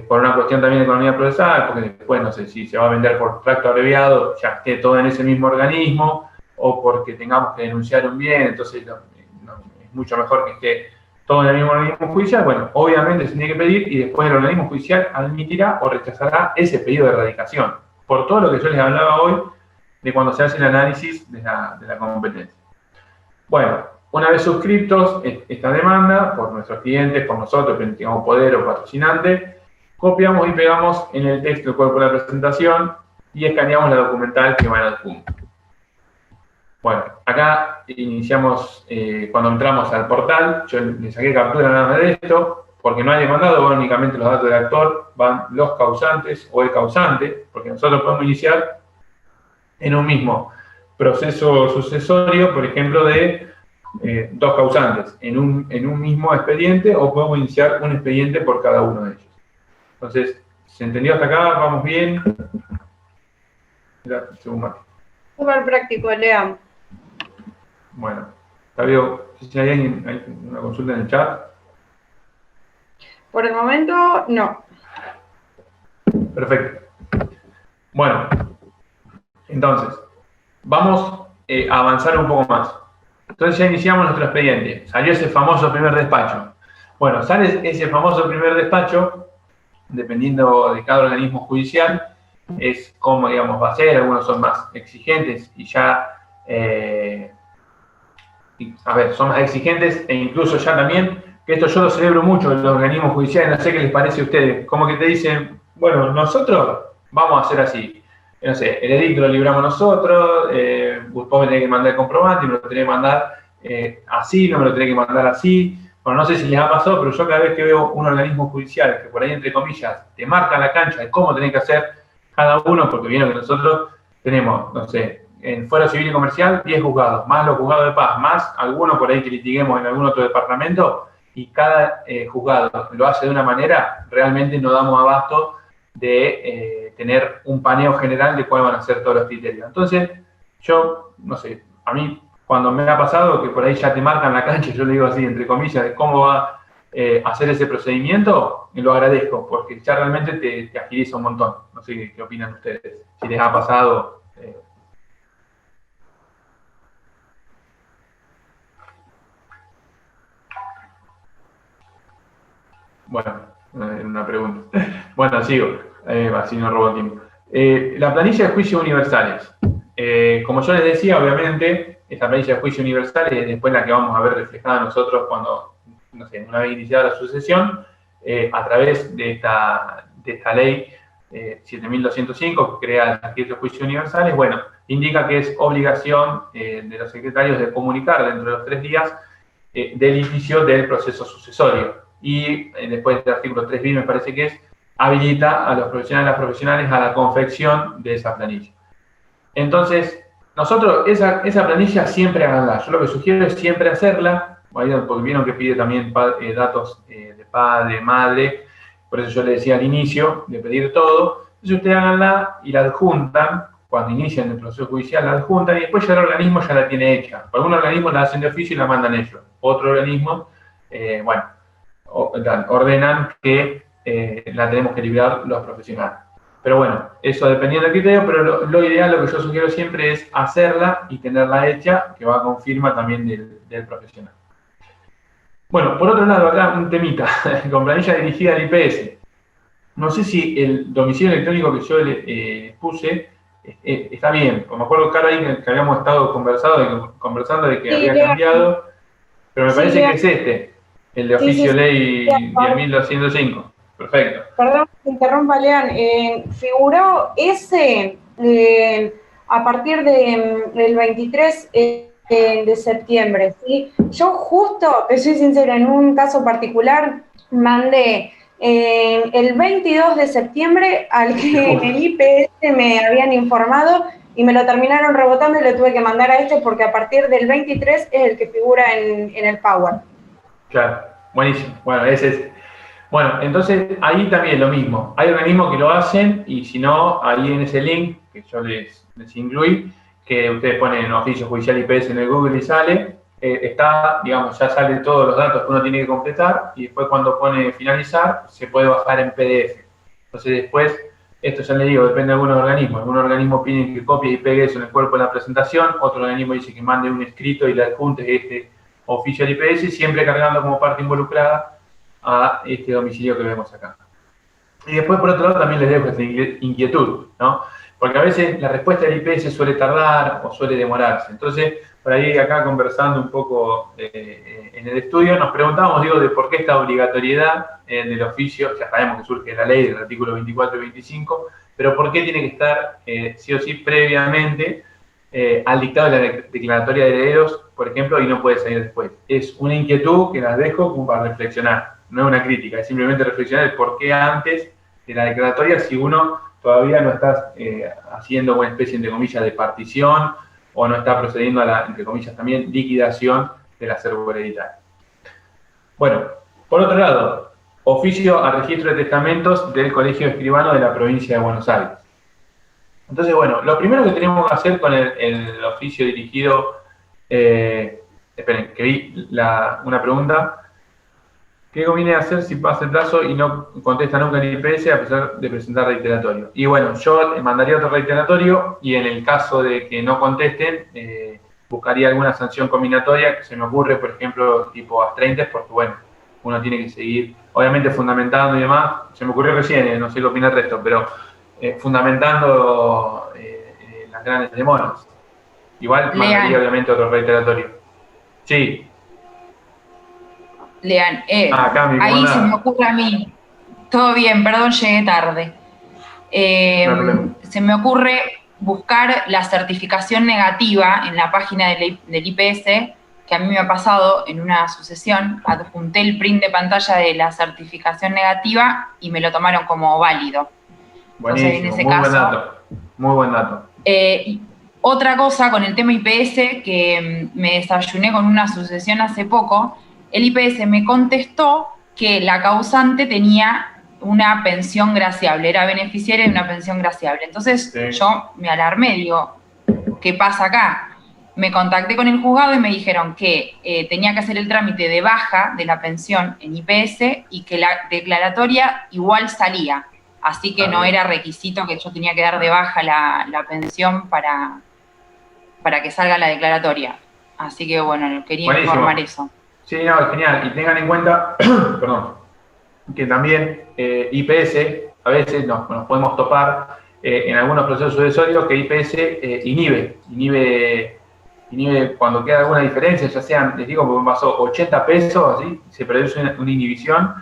por una cuestión también de economía procesal, porque después, no sé, si se va a vender por tracto abreviado, ya esté todo en ese mismo organismo, o porque tengamos que denunciar un bien, entonces es mucho mejor que esté todo en el mismo organismo judicial. Bueno, obviamente se tiene que pedir y después el organismo judicial admitirá o rechazará ese pedido de radicación. Por todo lo que yo les hablaba hoy de cuando se hace el análisis de la competencia. Bueno, una vez suscriptos esta demanda por nuestros clientes, por nosotros, que tengamos poder o patrocinante, copiamos y pegamos en el texto del cuerpo de la presentación y escaneamos la documental que va en adjunto. Bueno, acá iniciamos, cuando entramos al portal, yo le saqué captura nada más de esto, porque no hay demandado, van únicamente los datos del actor, van los causantes o el causante, porque nosotros podemos iniciar en un mismo proceso sucesorio, por ejemplo, de dos causantes, en un mismo expediente, o podemos iniciar un expediente por cada uno de ellos. Entonces, ¿se entendió hasta acá? ¿Vamos bien? Súper práctico, Lea. Bueno, Fabio, si hay alguien, hay una consulta en el chat. Por el momento, no. Perfecto. Bueno, entonces, vamos a avanzar un poco más. Entonces ya iniciamos nuestro expediente. Salió ese famoso primer despacho. Bueno, sale ese famoso primer despacho, dependiendo de cada organismo judicial, es como, digamos, va a ser. Algunos son más exigentes y ya... son más exigentes e incluso ya también, que esto yo lo celebro mucho en los organismos judiciales, no sé qué les parece a ustedes, como que te dicen, bueno, nosotros vamos a hacer así, no sé, el edicto lo libramos nosotros, vos me tenés que mandar el comprobante, me lo tenés que mandar así, no me lo tenés que mandar así. Bueno, no sé si les ha pasado, pero yo cada vez que veo un organismo judicial que por ahí, entre comillas, te marca la cancha de cómo tenés que hacer cada uno, porque vieron que nosotros tenemos, no sé, en fuero civil y comercial, 10 juzgados, más los juzgados de paz, más algunos por ahí que litiguemos en algún otro departamento, y cada juzgado lo hace de una manera, realmente no damos abasto de tener un paneo general de cuáles van a ser todos los criterios. Entonces, yo, no sé, a mí cuando me ha pasado que por ahí ya te marcan la cancha, yo le digo así, entre comillas, de cómo va a hacer ese procedimiento, lo agradezco, porque ya realmente te agiliza un montón. No sé qué opinan ustedes, si les ha pasado... Bueno, una pregunta. Bueno, sigo, así no robo tiempo. La planilla de juicios universales. Como yo les decía, obviamente, esta planilla de juicios universales es después la que vamos a ver reflejada nosotros cuando, no sé, una vez iniciada la sucesión, a través de esta ley 7.205, que crea el registro de juicios universales. Bueno, indica que es obligación de los secretarios de comunicar dentro de los 3 días del inicio del proceso sucesorio. Y después del artículo 3 bis, me parece que es, habilita a los profesionales y las profesionales a la confección de esa planilla. Entonces, nosotros esa planilla siempre háganla. Yo lo que sugiero es siempre hacerla, porque vieron que pide también datos de padre, madre, por eso yo le decía al inicio de pedir todo. Entonces ustedes háganla y la adjuntan, cuando inician el proceso judicial la adjuntan y después ya el organismo ya la tiene hecha. Algunos organismos la hacen de oficio y la mandan ellos. Otro organismo, ordenan que la tenemos que liberar los profesionales. Pero bueno, eso dependiendo del criterio, pero lo ideal, lo que yo sugiero siempre es hacerla y tenerla hecha, que va con firma también del profesional. Bueno, por otro lado, acá un temita, con planilla dirigida al IPS. No sé si el domicilio electrónico que yo les puse está bien. Me acuerdo, Caro, ahí que habíamos estado conversando de que Sí, había cambiado, pero me sí, parece que es el de sí, sí, oficio sí. ley 10.205. Perfecto. Perdón que interrumpa, Lean. Figuró ese a partir del 23 de septiembre, ¿sí? Yo justo, te soy sincera, en un caso particular, mandé el 22 de septiembre al que en el IPS me habían informado y me lo terminaron rebotando y lo tuve que mandar a este porque a partir del 23 es el que figura en el Power. Claro, buenísimo. Bueno, ese es. Bueno, entonces ahí también lo mismo. Hay organismos que lo hacen y si no, ahí en ese link que yo les incluí, que ustedes ponen oficio judicial IPS en el Google y sale, está, digamos, ya salen todos los datos que uno tiene que completar y después cuando pone finalizar se puede bajar en PDF. Entonces después, esto ya les digo, depende de algunos organismos. Algunos organismos piden que copie y pegue eso en el cuerpo de la presentación, otro organismo dice que mande un escrito y le adjunte este oficio al IPS, siempre cargando como parte involucrada a este domicilio que vemos acá. Y después, por otro lado, también les dejo esta inquietud, ¿no? Porque a veces la respuesta del IPS suele tardar o suele demorarse. Entonces, por ahí acá conversando un poco en el estudio, nos preguntamos, digo, de por qué esta obligatoriedad del oficio, ya sabemos que surge de la ley del artículo 24 y 25, pero por qué tiene que estar sí o sí previamente al dictado de la declaratoria de herederos, por ejemplo, y no puede salir después. Es una inquietud que las dejo como para reflexionar. No es una crítica, es simplemente reflexionar el por qué antes de la declaratoria si uno todavía no está haciendo una especie, entre comillas, de partición o no está procediendo a la, entre comillas, también liquidación del acervo hereditario. Bueno, por otro lado, oficio a registro de testamentos del Colegio Escribano de la provincia de Buenos Aires. Entonces, bueno, lo primero que tenemos que hacer con el oficio dirigido, esperen, que vi una pregunta. ¿Qué conviene hacer si pasa el plazo y no contesta nunca el IPS a pesar de presentar reiteratorio? Y bueno, yo mandaría otro reiteratorio y en el caso de que no contesten, buscaría alguna sanción combinatoria que se me ocurre, por ejemplo, tipo astreintes, porque bueno, uno tiene que seguir, obviamente fundamentando y demás. Se me ocurrió recién, no sé qué opina el resto, pero fundamentando las grandes demoras. Igual mandaría obviamente otro reiteratorio. Sí. Lean, Cami, ahí se me ocurre a mí, todo bien, perdón, llegué tarde. Se me ocurre buscar la certificación negativa en la página del IPS, que a mí me ha pasado en una sucesión, adjunté el print de pantalla de la certificación negativa y me lo tomaron como válido. Buenísimo, entonces, en ese caso, muy buen dato. Otra cosa con el tema IPS, que me desayuné con una sucesión hace poco, el IPS me contestó que la causante tenía una pensión graciable, era beneficiaria de una pensión graciable. Entonces yo me alarmé, digo, ¿qué pasa acá? Me contacté con el juzgado y me dijeron que tenía que hacer el trámite de baja de la pensión en IPS y que la declaratoria igual salía. Así que no era requisito que yo tenía que dar de baja la pensión para que salga la declaratoria. Así que bueno, quería informar eso. Sí, no, es genial. Y tengan en cuenta, perdón, que también IPS, a veces nos podemos topar en algunos procesos sucesorios que IPS inhibe cuando queda alguna diferencia, ya sean, les digo, porque pasó 80 pesos, así, se produce una inhibición.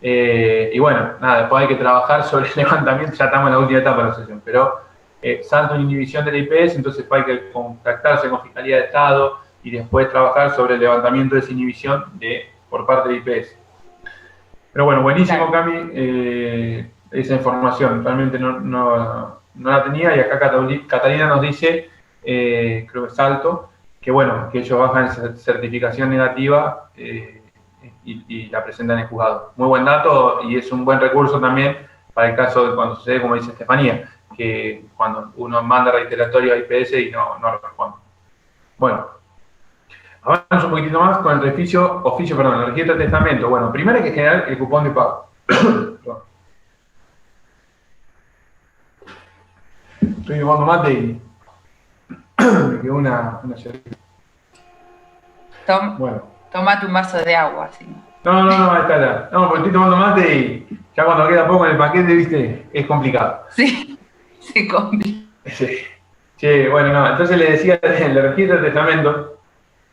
Y bueno, nada, después hay que trabajar sobre el levantamiento, ya estamos en la última etapa de la sesión, pero salta una inhibición de la IPS, entonces hay que contactarse con Fiscalía de Estado y después trabajar sobre el levantamiento de esa inhibición por parte de IPS. Pero bueno, buenísimo, Cami, esa información, realmente no la tenía, y acá Catalina nos dice, creo que Salto, que bueno, que ellos bajan esa certificación negativa y la presentan en el juzgado. Muy buen dato y es un buen recurso también para el caso de cuando sucede, como dice Estefanía, que cuando uno manda reiteratorio a IPS y no responde. Bueno, avanzo un poquitito más con el el registro de testamento. Bueno, primero hay que generar el cupón de pago. Estoy tomando mate y me quedó una yerrita. Bueno. Tomate un vaso de agua, sí. No, ahí está ya. No, porque estoy tomando mate y ya cuando queda poco en el paquete, viste, es complicado. Sí, se complica. Sí. Sí, bueno, no, entonces le decía en el registro de testamento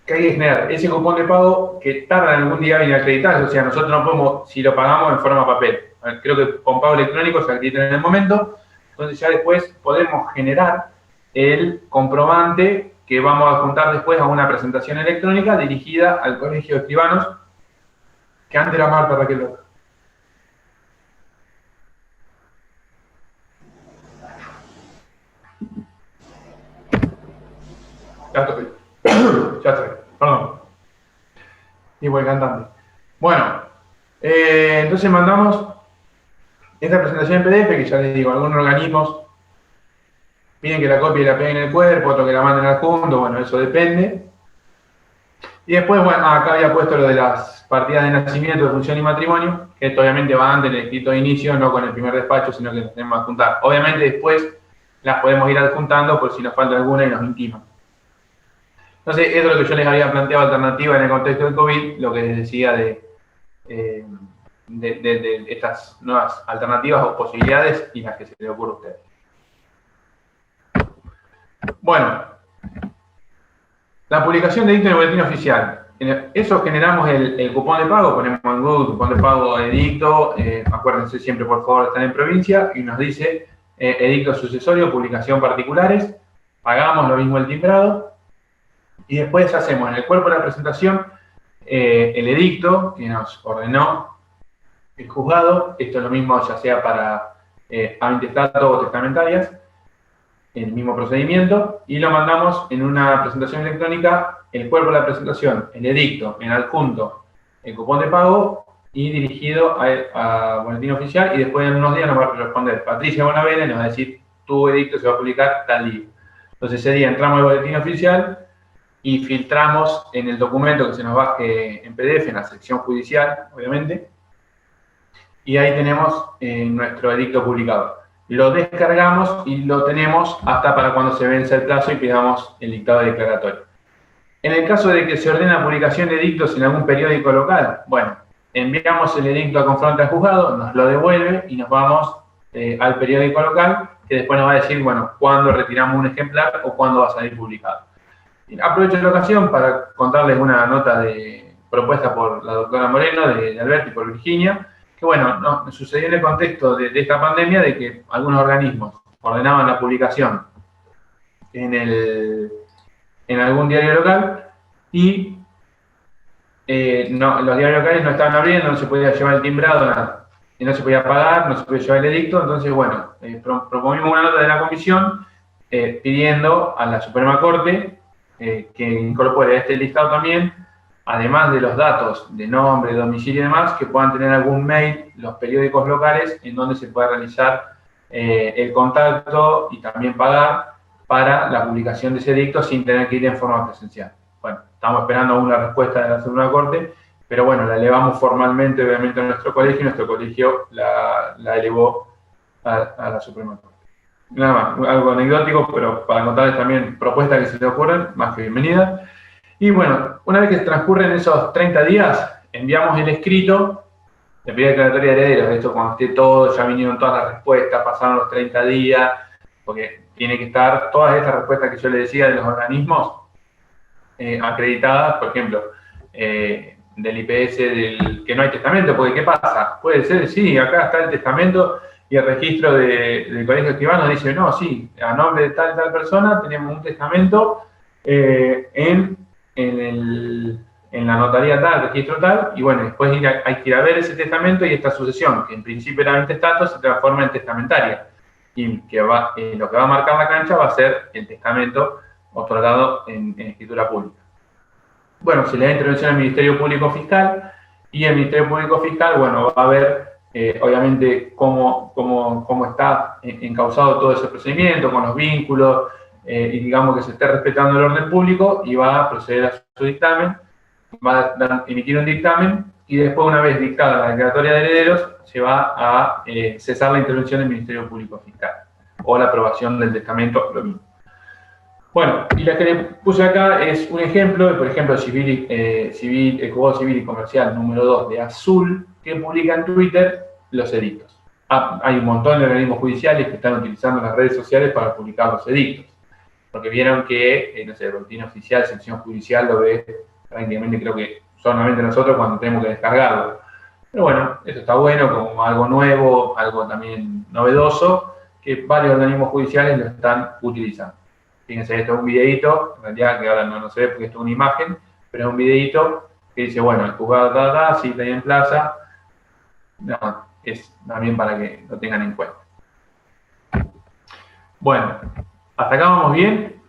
que hay que generar ese cupón de pago que tarda en algún día en acreditarse, o sea, nosotros no podemos, si lo pagamos en forma papel, creo que con pago electrónico se acredita en el momento, entonces ya después podemos generar el comprobante que vamos a adjuntar después a una presentación electrónica dirigida al Colegio de Escribanos, que antes era Marta Raquel López. Ya estoy. Ya estoy. Perdón. Tipo el cantante. Bueno, entonces mandamos esta presentación en PDF, que ya les digo, algunos organismos piden que la copie la peguen en el cuerpo, otros que la manden al adjunto, bueno, eso depende. Y después, bueno, acá había puesto lo de las partidas de nacimiento, de función y matrimonio, que esto obviamente va antes del escrito de inicio, no con el primer despacho, sino que las tenemos que adjuntar. Obviamente después las podemos ir adjuntando por si nos falta alguna y nos intiman. Entonces, eso es lo que yo les había planteado alternativa en el contexto del COVID, lo que les decía de estas nuevas alternativas o posibilidades y las que se les ocurre a ustedes. Bueno, la publicación de edicto en el boletín oficial. Eso generamos el cupón de pago, ponemos en Google cupón de pago edicto, acuérdense siempre por favor están en provincia, y nos dice edicto sucesorio, publicación particulares, pagamos lo mismo el timbrado, y después hacemos en el cuerpo de la presentación el edicto que nos ordenó el juzgado, esto es lo mismo ya sea para intestato o testamentarias, el mismo procedimiento, y lo mandamos en una presentación electrónica, el cuerpo de la presentación, el edicto, en adjunto, el cupón de pago, y dirigido a boletín oficial, y después en unos días nos va a responder Patricia Bonavena y nos va a decir, tu edicto se va a publicar tal día. Entonces ese día entramos al boletín oficial y filtramos en el documento que se nos baje en PDF, en la sección judicial, obviamente, y ahí tenemos nuestro edicto publicado. Lo descargamos y lo tenemos hasta para cuando se vence el plazo y pidamos el dictado declaratorio. En el caso de que se ordene la publicación de edictos en algún periódico local, bueno, enviamos el edicto a confronta al juzgado, nos lo devuelve y nos vamos al periódico local, que después nos va a decir, bueno, cuándo retiramos un ejemplar o cuándo va a salir publicado. Aprovecho la ocasión para contarles una nota propuesta por la doctora Moreno, de Alberti y por Virginia, que bueno, sucedió en el contexto de esta pandemia de que algunos organismos ordenaban la publicación en algún diario local y los diarios locales no estaban abriendo, no se podía llevar el timbrado, nada, y no se podía pagar, no se podía llevar el edicto, entonces bueno, propusimos una nota de la comisión pidiendo a la Suprema Corte que incorpore a este listado también, además de los datos de nombre, domicilio y demás, que puedan tener algún mail los periódicos locales en donde se pueda realizar el contacto y también pagar para la publicación de ese edicto sin tener que ir en forma presencial. Bueno, estamos esperando aún la respuesta de la Suprema Corte, pero bueno, la elevamos formalmente, obviamente, a nuestro colegio, y nuestro colegio la elevó a la Suprema Corte. Nada más, algo anecdótico, pero para contarles también propuestas que se te ocurren, más que bienvenida. Y bueno, una vez que transcurren esos 30 días, enviamos el escrito, le pido declaratoria de herederos, esto cuando esté todo, ya vinieron todas las respuestas, pasaron los 30 días, porque tiene que estar todas estas respuestas que yo les decía de los organismos acreditadas, por ejemplo, del IPS, del que no hay testamento, porque ¿qué pasa? Puede ser, sí, acá está el testamento y el registro del Colegio de Escribanos dice, no, sí, a nombre de tal y tal persona tenemos un testamento en la notaría tal, registro tal, y bueno, después hay que ir a ver ese testamento y esta sucesión, que en principio era intestato, se transforma en testamentaria. Y que lo que va a marcar la cancha va a ser el testamento otorgado en escritura pública. Bueno, se le da intervención al Ministerio Público Fiscal, y el Ministerio Público Fiscal, bueno, va a ver, obviamente, cómo está encauzado todo ese procedimiento, con los vínculos, y digamos que se esté respetando el orden público, y va a proceder a su dictamen, va a emitir un dictamen, y después, una vez dictada la declaratoria de herederos, se va a cesar la intervención del Ministerio Público Fiscal, o la aprobación del testamento, lo mismo. Bueno, y la que le puse acá es un ejemplo, por ejemplo, el Juzgado Civil y Comercial número 2 de Azul, que publica en Twitter los edictos. Hay un montón de organismos judiciales que están utilizando las redes sociales para publicar los edictos. porque vieron que, no sé, el boletín oficial, sección judicial, lo ve prácticamente, creo que solamente nosotros cuando tenemos que descargarlo. Pero bueno, eso está bueno, como algo nuevo, algo también novedoso, que varios organismos judiciales lo están utilizando. Fíjense, esto es un videíto, en realidad que ahora no se ve porque esto es una imagen, pero es un videíto que dice, bueno, el juzgado sí está ahí en plaza. No, es también para que lo tengan en cuenta. Bueno, ¿hasta acá vamos bien?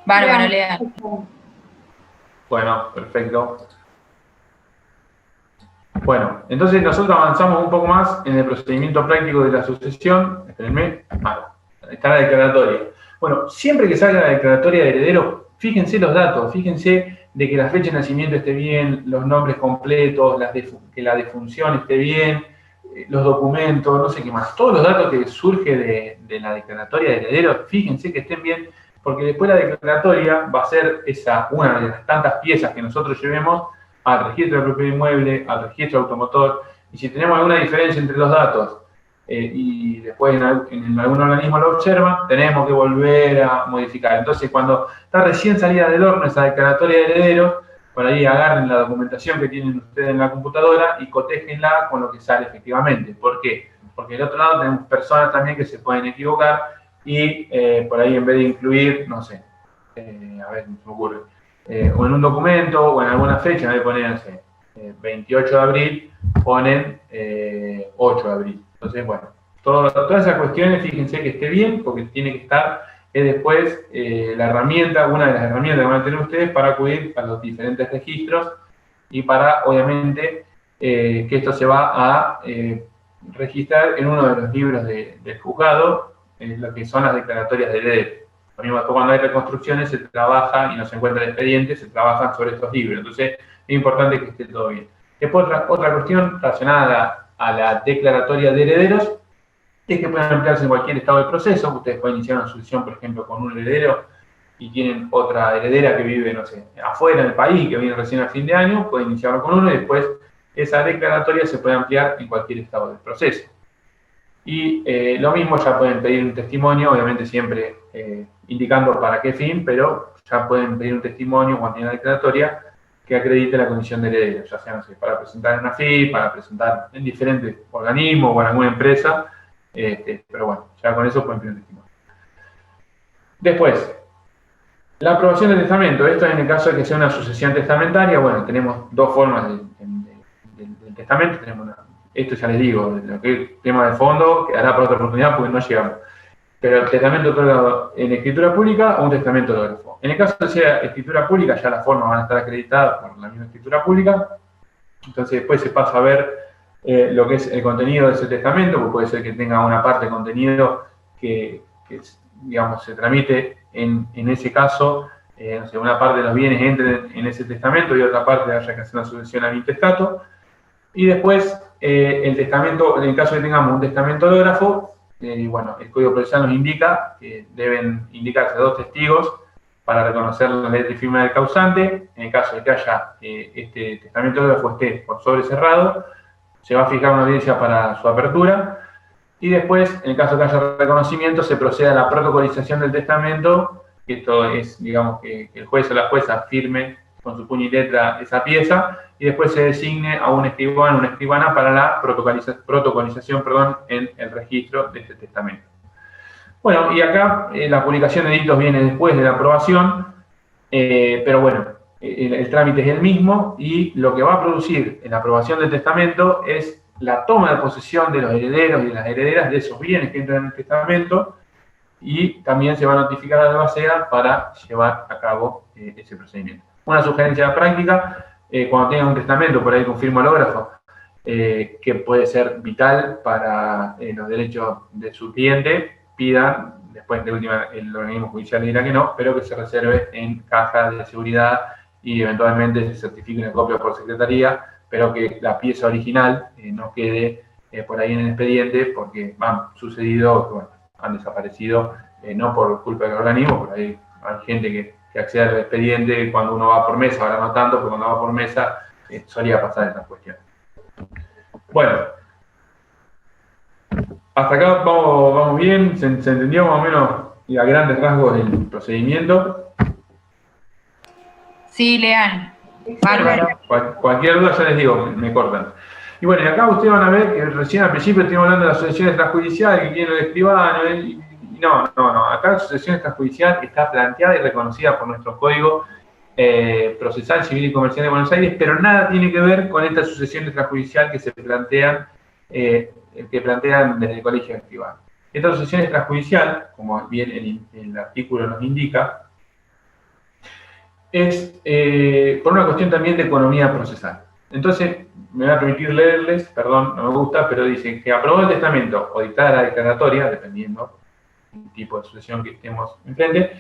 Bárbaro, Lea. Bueno, perfecto. Bueno, entonces nosotros avanzamos un poco más en el procedimiento práctico de la sucesión. Espérenme. Está la declaratoria. Bueno, siempre que salga la declaratoria de heredero, fíjense los datos, fíjense de que la fecha de nacimiento esté bien, los nombres completos, que la defunción esté bien, los documentos, no sé qué más. Todos los datos que surgen de la declaratoria de heredero, fíjense que estén bien, porque después la declaratoria va a ser una de las tantas piezas que nosotros llevemos al registro de propiedad inmueble, al registro automotor, y si tenemos alguna diferencia entre los datos y después en algún organismo lo observa, tenemos que volver a modificar. Entonces, cuando está recién salida del horno esa declaratoria de herederos, por ahí agarren la documentación que tienen ustedes en la computadora y cotéjenla con lo que sale efectivamente. ¿Por qué? Porque del otro lado tenemos personas también que se pueden equivocar y por ahí en vez de incluir, no sé, a ver, se me ocurre, o en un documento o en alguna fecha, en vez de poner, no sé, 28 de abril, ponen 8 de abril. Entonces, bueno, todas esas cuestiones, fíjense que esté bien, porque tiene que estar después la herramienta, una de las herramientas que van a tener ustedes para acudir a los diferentes registros y para, obviamente, que esto se va a registrar en uno de los libros del juzgado, lo que son las declaratorias de heredero. Lo mismo después cuando hay reconstrucciones se trabaja y no se encuentra el expediente, se trabajan sobre estos libros. Entonces, es importante que esté todo bien. Después, otra cuestión relacionada a la declaratoria de herederos es que pueden emplearse en cualquier estado del proceso. Ustedes pueden iniciar una sucesión, por ejemplo, con un heredero y tienen otra heredera que vive, no sé, afuera del país, que viene recién a fin de año, pueden iniciarlo con uno y después esa declaratoria se puede ampliar en cualquier estado del proceso. Y lo mismo, ya pueden pedir un testimonio, obviamente siempre indicando para qué fin, pero ya pueden pedir un testimonio cuando tienen la declaratoria que acredite la condición de heredero, ya sea, no sé, para presentar en una FIP, para presentar en diferentes organismos o en alguna empresa, pero bueno, ya con eso pueden pedir un testimonio. Después, la aprobación del testamento. Esto en el caso de que sea una sucesión testamentaria, bueno, tenemos dos formas del testamento. Tenemos esto ya les digo, lo que es tema de fondo, quedará para otra oportunidad porque no llegamos. Pero el testamento otorgado en escritura pública o un testamento autógrafo. En el caso de sea escritura pública, ya las formas van a estar acreditadas por la misma escritura pública. Entonces después se pasa a ver lo que es el contenido de ese testamento, porque puede ser que tenga una parte de contenido que digamos, se tramite en ese caso, no sé, una parte de los bienes entre en ese testamento y otra parte haya que hacer una sucesión al intestato. Y después, el testamento, en el caso de que tengamos un testamento autógrafo, bueno, el Código Procesal nos indica que deben indicarse dos testigos para reconocer la letra y firma del causante. En el caso de que haya este testamento autógrafo esté por sobre cerrado, se va a fijar una audiencia para su apertura. Y después, en el caso de que haya reconocimiento, se procede a la protocolización del testamento, que esto es, digamos, que el juez o la jueza firme con su puño y letra esa pieza, y después se designe a un escribano o una escribana para la protocolización en el registro de este testamento. Bueno, y acá la publicación de edictos viene después de la aprobación, pero bueno, el trámite es el mismo, y lo que va a producir en la aprobación del testamento es la toma de posesión de los herederos y de las herederas de esos bienes que entran en el testamento, y también se va a notificar a la albacea para llevar a cabo ese procedimiento. Una sugerencia práctica, cuando tengan un testamento por ahí con firma hológrafo, que puede ser vital para los derechos de su cliente, pidan, después de última el organismo judicial dirá que no, pero que se reserve en caja de seguridad y eventualmente se certifique una copia por secretaría, pero que la pieza original no quede por ahí en el expediente, porque han sucedido, bueno, han desaparecido, no por culpa del organismo, por ahí hay gente que accede al expediente cuando uno va por mesa, ahora no tanto, pero cuando va por mesa solía pasar estas cuestiones. Bueno, Hasta acá vamos bien, se entendió más o menos y a grandes rasgos el procedimiento. Sí, Lean. Bárbaro. Cualquier duda, ya les digo, me cortan. Y bueno, y acá ustedes van a ver que recién al principio estuvimos hablando de la sucesión extrajudicial, que tiene el escribano, y no. Acá la sucesión extrajudicial está planteada y reconocida por nuestro Código Procesal, Civil y Comercial de Buenos Aires, pero nada tiene que ver con esta sucesión extrajudicial que se plantean, desde el Colegio de Escribanos. Esta sucesión extrajudicial, como bien el artículo nos indica, es por una cuestión también de economía procesal. Entonces, me voy a permitir leerles, perdón, no me gusta, pero dice que aprobó el testamento o dictada la declaratoria, dependiendo del tipo de sucesión que estemos enfrente,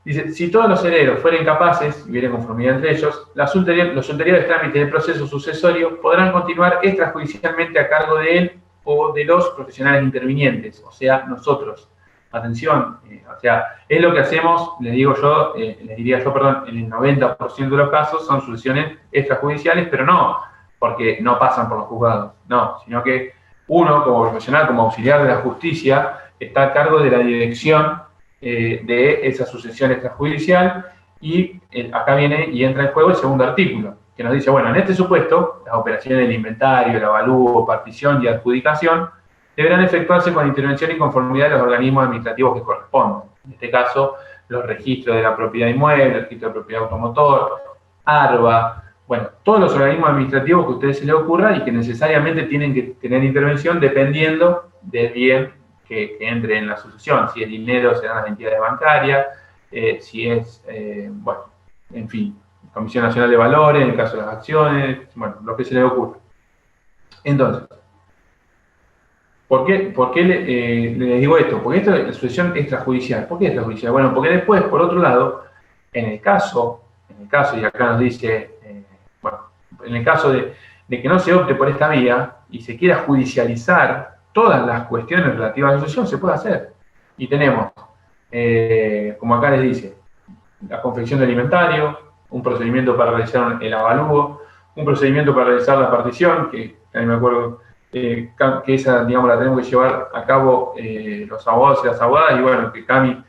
dice, si todos los herederos fueren capaces, y hubiera conformidad entre ellos, los ulteriores trámites del proceso sucesorio podrán continuar extrajudicialmente a cargo de él o de los profesionales intervinientes, o sea, nosotros. Atención, o sea, es lo que hacemos, les diría yo, en el 90% de los casos son sucesiones extrajudiciales, pero no porque no pasan por los juzgados, no, sino que uno como profesional, como auxiliar de la justicia, está a cargo de la dirección de esa sucesión extrajudicial y acá viene y entra en juego el segundo artículo, que nos dice, bueno, en este supuesto, las operaciones del inventario, el avalúo, partición y adjudicación deberán efectuarse con intervención y conformidad de los organismos administrativos que correspondan. En este caso, los registros de la propiedad inmueble, el registro de propiedad automotor, ARBA, bueno, todos los organismos administrativos que a ustedes se les ocurra y que necesariamente tienen que tener intervención dependiendo del bien que entre en la sucesión. Si es dinero, serán las entidades bancarias, si es, bueno, en fin, Comisión Nacional de Valores, en el caso de las acciones, bueno, lo que se les ocurra. Entonces, ¿por qué les digo esto? Porque esto es la sucesión extrajudicial. ¿Por qué extrajudicial? Bueno, porque después, por otro lado, en el caso, y acá nos dice, bueno, en el caso de que no se opte por esta vía y se quiera judicializar todas las cuestiones relativas a la sucesión, se puede hacer. Y tenemos, como acá les dice, la confección del inventario, un procedimiento para realizar el avalúo, un procedimiento para realizar la partición, que también me acuerdo que esa, digamos, la tenemos que llevar a cabo los abogados y las abogadas, y bueno, que Cami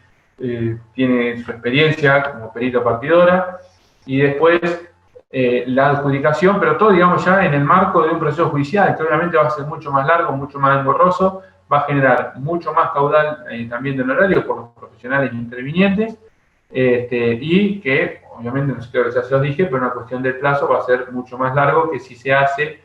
tiene su experiencia como perita partidora, y después la adjudicación, pero todo, digamos, ya en el marco de un proceso judicial, que obviamente va a ser mucho más largo, mucho más engorroso, va a generar mucho más caudal también de honorarios por los profesionales intervinientes, y que, obviamente, no sé, creo que ya se los dije, pero una cuestión del plazo va a ser mucho más largo que si se hace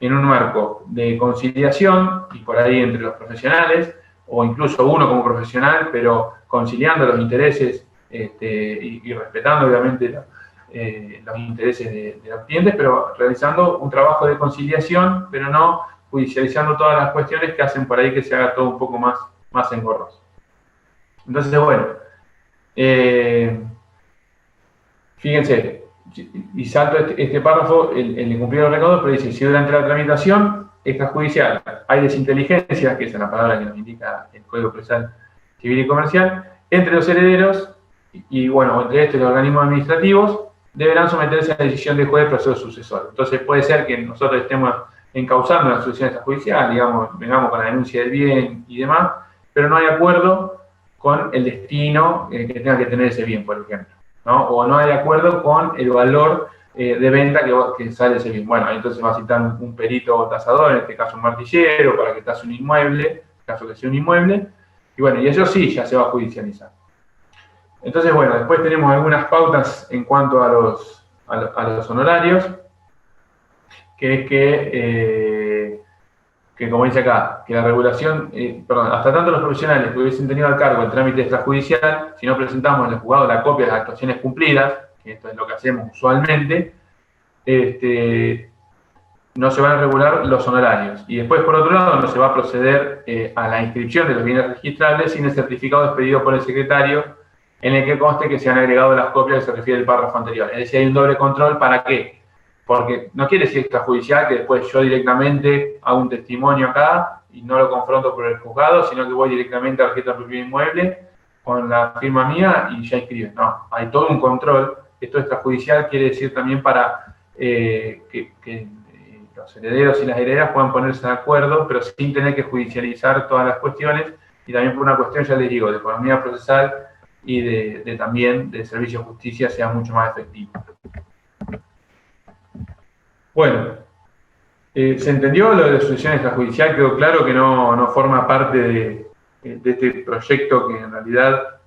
en un marco de conciliación, y por ahí entre los profesionales, o incluso uno como profesional, pero conciliando los intereses y respetando, obviamente, los intereses de los clientes, pero realizando un trabajo de conciliación, pero no judicializando todas las cuestiones que hacen por ahí que se haga todo un poco más engorroso. Entonces, bueno, fíjense, y salto este párrafo, el de cumplir los recaudos, pero dice, si durante la tramitación extrajudicial hay desinteligencia, que es la palabra que nos indica el Código Procesal Civil y Comercial, entre los herederos, y bueno, entre estos los organismos administrativos, deberán someterse a la decisión del juez de proceso sucesorio. Entonces puede ser que nosotros estemos encauzando la sucesión extrajudicial, digamos, vengamos con la denuncia del bien y demás, pero no hay acuerdo con el destino que tenga que tener ese bien, por ejemplo, ¿no? O no hay acuerdo con el valor de venta que sale ese bien. Bueno, entonces va a citar un perito tasador, en este caso un martillero, para que tase un inmueble, en caso que sea un inmueble, y bueno, y eso sí, ya se va a judicializar. Entonces, bueno, después tenemos algunas pautas en cuanto a los honorarios, que es que como dice acá, que la regulación, hasta tanto los profesionales que hubiesen tenido al cargo el trámite extrajudicial, si no presentamos en el juzgado la copia de las actuaciones cumplidas, que esto es lo que hacemos usualmente, no se van a regular los honorarios. Y después, por otro lado, no se va a proceder a la inscripción de los bienes registrables sin el certificado expedido por el secretario, en el que conste que se han agregado las copias que se refiere al párrafo anterior. Es decir, hay un doble control, ¿para qué? Porque no quiere decir extrajudicial que después yo directamente hago un testimonio acá y no lo confronto por el juzgado, sino que voy directamente a la tarjeta de propiedad inmueble con la firma mía y ya inscribe. No, hay todo un control. Esto extrajudicial quiere decir también para que los herederos y las herederas puedan ponerse de acuerdo, pero sin tener que judicializar todas las cuestiones, y también por una cuestión, ya les digo, de economía procesal y también de servicio de justicia sea mucho más efectivo. Bueno, ¿se entendió lo de la sucesión extrajudicial? Quedó claro que no forma parte de este proyecto que en realidad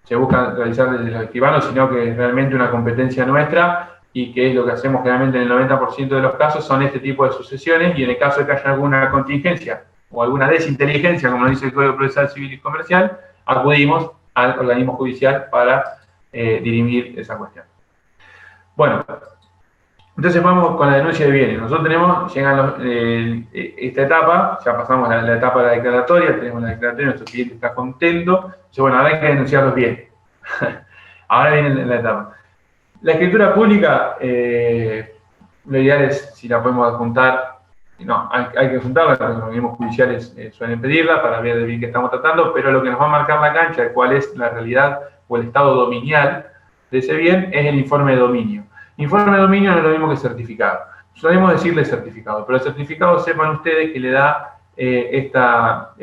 se busca realizar desde los escribanos, sino que es realmente una competencia nuestra y que es lo que hacemos generalmente en el 90% de los casos, son este tipo de sucesiones, y en el caso de que haya alguna contingencia o alguna desinteligencia, como nos dice el Código Procesal Civil y Comercial, acudimos al organismo judicial para dirimir esa cuestión. Bueno, entonces vamos con la denuncia de bienes. Nosotros tenemos, esta etapa, ya pasamos la etapa de la declaratoria, tenemos la declaratoria, nuestro cliente está contento, entonces bueno, ahora hay que denunciar los bienes. Ahora viene la etapa. La escritura pública, lo ideal es, si la podemos adjuntar, no, hay que juntarla, los organismos judiciales suelen pedirla para ver el bien que estamos tratando, pero lo que nos va a marcar la cancha de cuál es la realidad o el estado dominial de ese bien es el informe de dominio. Informe de dominio no es lo mismo que certificado. Solemos decirle certificado, pero el certificado, sepan ustedes que le da esta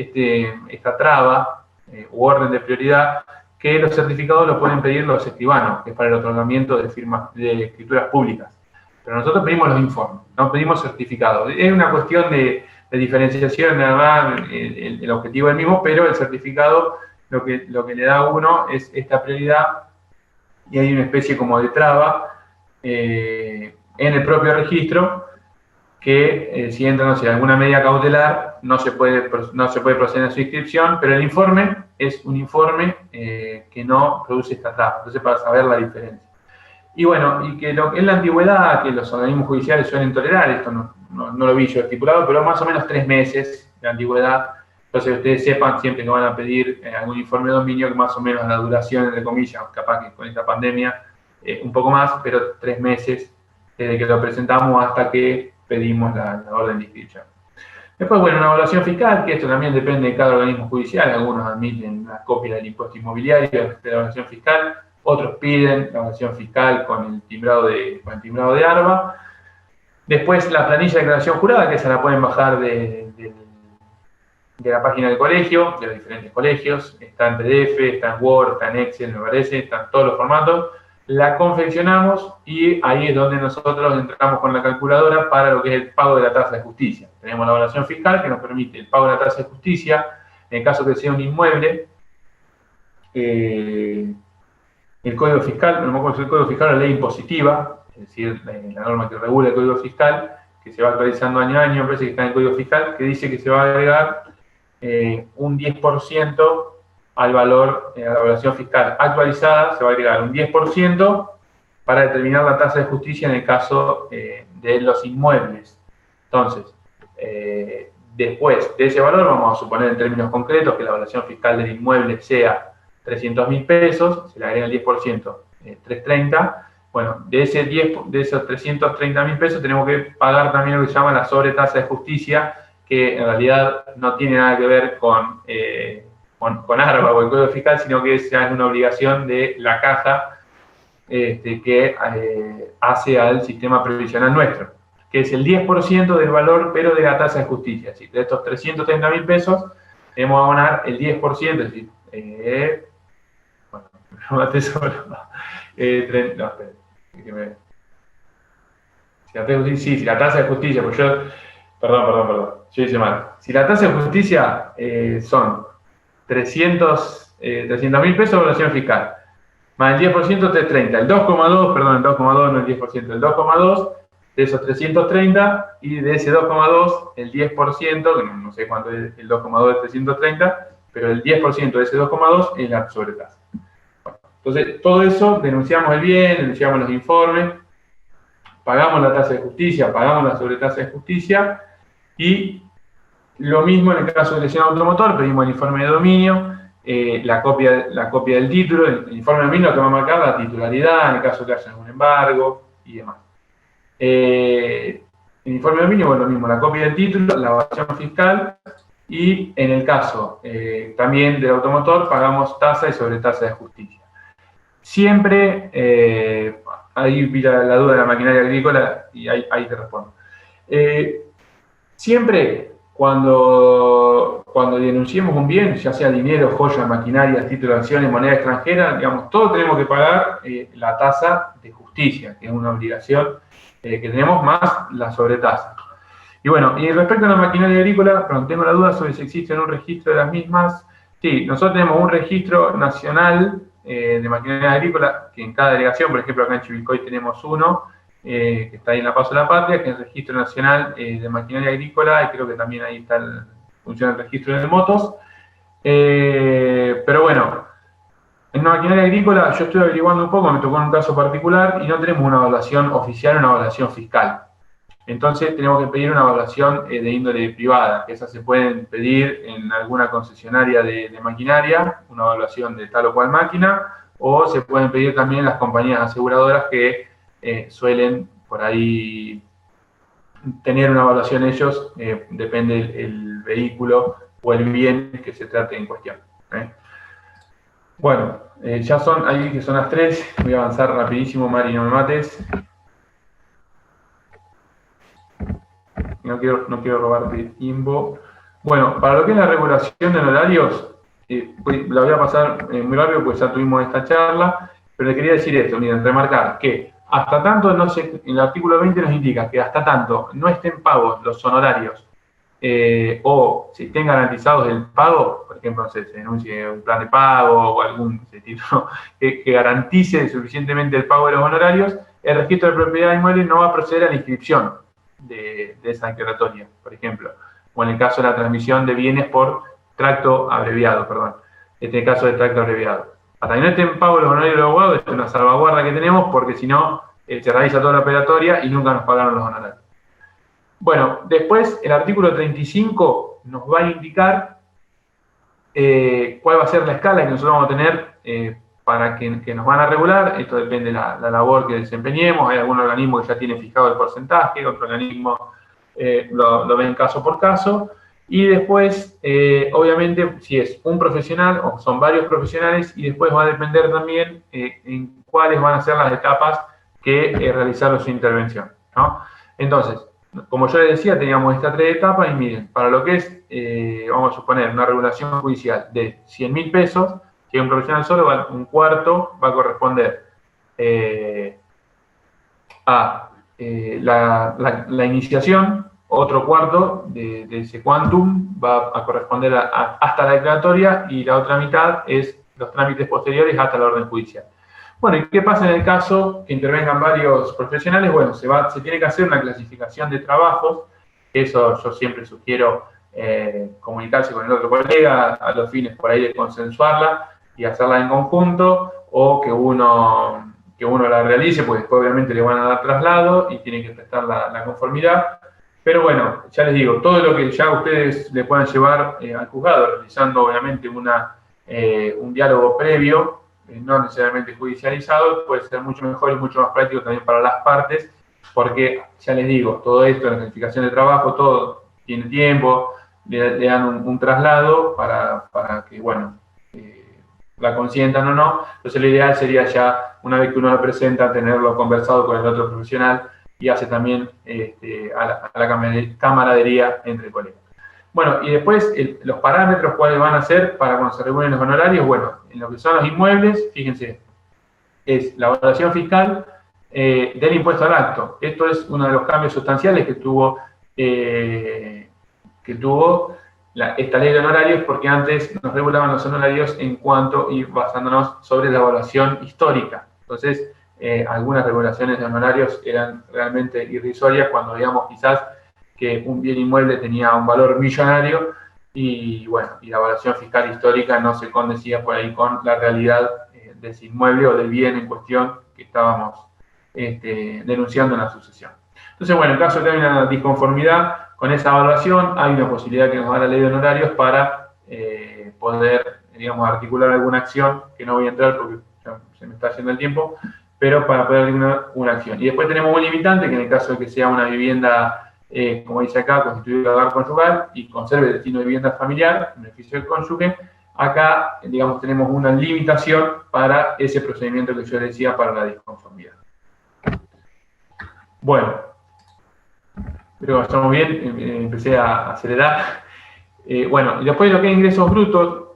traba u orden de prioridad, que los certificados lo pueden pedir los escribanos, que es para el otorgamiento de firmas de escrituras públicas. Pero nosotros pedimos los informes, no pedimos certificados. Es una cuestión de diferenciación, nada más, el objetivo es el mismo, pero el certificado lo que le da a uno es esta prioridad, y hay una especie como de traba en el propio registro, que si entra, no sé, alguna medida cautelar, no se puede proceder a su inscripción, pero el informe es un informe que no produce esta traba. Entonces, para saber la diferencia. Y bueno, y que es la antigüedad que los organismos judiciales suelen tolerar, esto no lo vi yo estipulado, pero más o menos 3 meses de antigüedad. Entonces ustedes sepan siempre que van a pedir algún informe de dominio, que más o menos la duración, entre comillas, capaz que con esta pandemia un poco más, pero 3 meses desde que lo presentamos hasta que pedimos la orden de inscripción. Después, bueno, una evaluación fiscal, que esto también depende de cada organismo judicial. Algunos admiten una copia del impuesto inmobiliario de la evaluación fiscal, otros piden la evaluación fiscal con el timbrado de ARBA. Después, la planilla de declaración jurada, que esa la pueden bajar de la página del colegio, de los diferentes colegios. Está en PDF, está en Word, está en Excel, me parece, están todos los formatos. La confeccionamos y ahí es donde nosotros entramos con la calculadora para lo que es el pago de la tasa de justicia. Tenemos la evaluación fiscal que nos permite el pago de la tasa de justicia en el caso que sea un inmueble. El Código Fiscal, no me acuerdo si el Código Fiscal es la ley impositiva, es decir, la norma que regula el Código Fiscal, que se va actualizando año a año, me parece que está en el Código Fiscal, que dice que se va a agregar un 10% al valor, a la evaluación fiscal actualizada, se va a agregar un 10% para determinar la tasa de justicia en el caso de los inmuebles. Entonces, después de ese valor, vamos a suponer en términos concretos que la evaluación fiscal del inmueble sea 300.000 pesos, se le agrega el 10%, 330. Bueno, de esos 330.000 pesos tenemos que pagar también lo que se llama la sobretasa de justicia, que en realidad no tiene nada que ver con ARBA o el Código Fiscal, sino que es una obligación de la caja que hace al sistema previsional nuestro, que es el 10% del valor, pero de la tasa de justicia. Es decir, de estos 330.000 pesos, debemos abonar el 10%, es decir, bueno, no maté solo. No, espera, si la tasa de justicia, pues yo, perdón, yo hice mal. Si la tasa de justicia son 300.000 pesos de evaluación fiscal, más el 10%, 330, el 2,2, perdón, el 2,2 no el 10%, el 2,2 de esos 330, y de ese 2,2, el 10%, que no sé cuánto es el 2,2 de 330, pero el 10% de ese 2,2 es la sobretasa. Bueno, entonces, todo eso, denunciamos el bien, denunciamos los informes, pagamos la tasa de justicia, pagamos la sobretasa de justicia, y lo mismo en el caso de lesión automotor, pedimos el informe de dominio, la copia del título, el informe de dominio que va a marcar la titularidad, en el caso de que haya algún embargo y demás. El informe de dominio, bueno, lo mismo, la copia del título, la evaluación fiscal, y en el caso también del automotor pagamos tasa y sobretasa de justicia. Siempre, ahí vi la duda de la maquinaria agrícola y ahí te respondo. Siempre cuando denunciemos un bien, ya sea dinero, joya, maquinaria, título de acciones, moneda extranjera, digamos, todos tenemos que pagar la tasa de justicia, que es una obligación que tenemos, más la sobretasa. Y bueno, y respecto a la maquinaria agrícola, perdón, tengo la duda sobre si existe un registro de las mismas. Sí, nosotros tenemos un registro nacional de maquinaria agrícola, que en cada delegación, por ejemplo, acá en Chivilcoy tenemos uno, que está ahí en la Paso de la Patria, que es el Registro Nacional de Maquinaria Agrícola, y creo que también ahí funciona el registro de motos. Pero bueno, en una maquinaria agrícola yo estoy averiguando un poco, me tocó en un caso particular, y no tenemos una evaluación oficial, una evaluación fiscal. Entonces tenemos que pedir una evaluación de índole privada, que esas se pueden pedir en alguna concesionaria de maquinaria, una evaluación de tal o cual máquina, o se pueden pedir también en las compañías aseguradoras que suelen por ahí tener una evaluación ellos, depende el vehículo o el bien que se trate en cuestión. Bueno, ya son ahí que son las 3, voy a avanzar rapidísimo, Mari, no me mates. No quiero robarte tiempo. Bueno, para lo que es la regulación de honorarios, la voy a pasar muy rápido porque ya tuvimos esta charla, pero le quería decir esto, miren, remarcar que hasta tanto, no sé, en el artículo 20 nos indica que hasta tanto no estén pagos los honorarios o si estén garantizados el pago, por ejemplo, no sé, se denuncie un plan de pago o algún título que garantice suficientemente el pago de los honorarios, el registro de propiedad inmueble no va a proceder a la inscripción de esa declaratoria, por ejemplo, o en el caso de la transmisión de bienes por tracto abreviado, perdón, este caso de tracto abreviado. Hasta que no estén pagos los honorarios de los abogados, esto es una salvaguarda que tenemos, porque si no, se realiza toda la operatoria y nunca nos pagaron los honorarios. Bueno, después el artículo 35 nos va a indicar cuál va a ser la escala que nosotros vamos a tener para que nos van a regular. Esto depende de la labor que desempeñemos. Hay algún organismo que ya tiene fijado el porcentaje, otro organismo lo ven caso por caso. Y después, obviamente, si es un profesional o son varios profesionales, y después va a depender también en cuáles van a ser las etapas que realizaron su intervención, ¿no? Entonces, como yo les decía, teníamos estas 3 etapas, y miren, para lo que es, vamos a suponer, una regulación judicial de 100.000 pesos, si es un profesional solo, un cuarto va a corresponder a la iniciación, otro cuarto de ese quantum va a corresponder hasta la declaratoria, y la otra mitad es los trámites posteriores hasta la orden judicial. Bueno, ¿y qué pasa en el caso que intervengan varios profesionales? Bueno, se tiene que hacer una clasificación de trabajos, eso yo siempre sugiero comunicarse con el otro colega a los fines por ahí de consensuarla y hacerla en conjunto, o que uno la realice, porque después obviamente le van a dar traslado y tiene que prestar la conformidad. Pero bueno, ya les digo, todo lo que ya ustedes le puedan llevar al juzgado, realizando obviamente un diálogo previo, no necesariamente judicializado, puede ser mucho mejor y mucho más práctico también para las partes, porque ya les digo, todo esto, la clasificación de trabajo, todo tiene tiempo, le dan un traslado para que, bueno, la consientan o no. Entonces lo ideal sería ya, una vez que uno lo presenta, tenerlo conversado con el otro profesional, y hace también a la camaradería entre colegas. Bueno, y después los parámetros cuáles van a ser para cuando se regulen los honorarios. Bueno, en lo que son los inmuebles, fíjense, es la evaluación fiscal del impuesto al acto. Esto es uno de los cambios sustanciales que tuvo esta ley de honorarios, porque antes nos regulaban los honorarios en cuanto y basándonos sobre la evaluación histórica. Entonces, algunas regulaciones de honorarios eran realmente irrisorias cuando veíamos quizás que un bien inmueble tenía un valor millonario, y bueno, y la evaluación fiscal histórica no se condecía por ahí con la realidad de ese inmueble o del bien en cuestión que estábamos denunciando en la sucesión. Entonces, bueno, en caso de que haya una disconformidad con esa evaluación, hay una posibilidad que nos da la ley de honorarios para poder, digamos, articular alguna acción, que no voy a entrar porque ya se me está haciendo el tiempo, pero para poder articular una acción. Y después tenemos un limitante, que en el caso de que sea una vivienda, como dice acá, constituido de hogar conyugal y conserve el destino de vivienda familiar, en beneficio del cónyuge, acá, digamos, tenemos una limitación para ese procedimiento que yo decía para la disconformidad. Bueno, pero estamos bien, empecé a acelerar. Bueno, y después de lo que es ingresos brutos,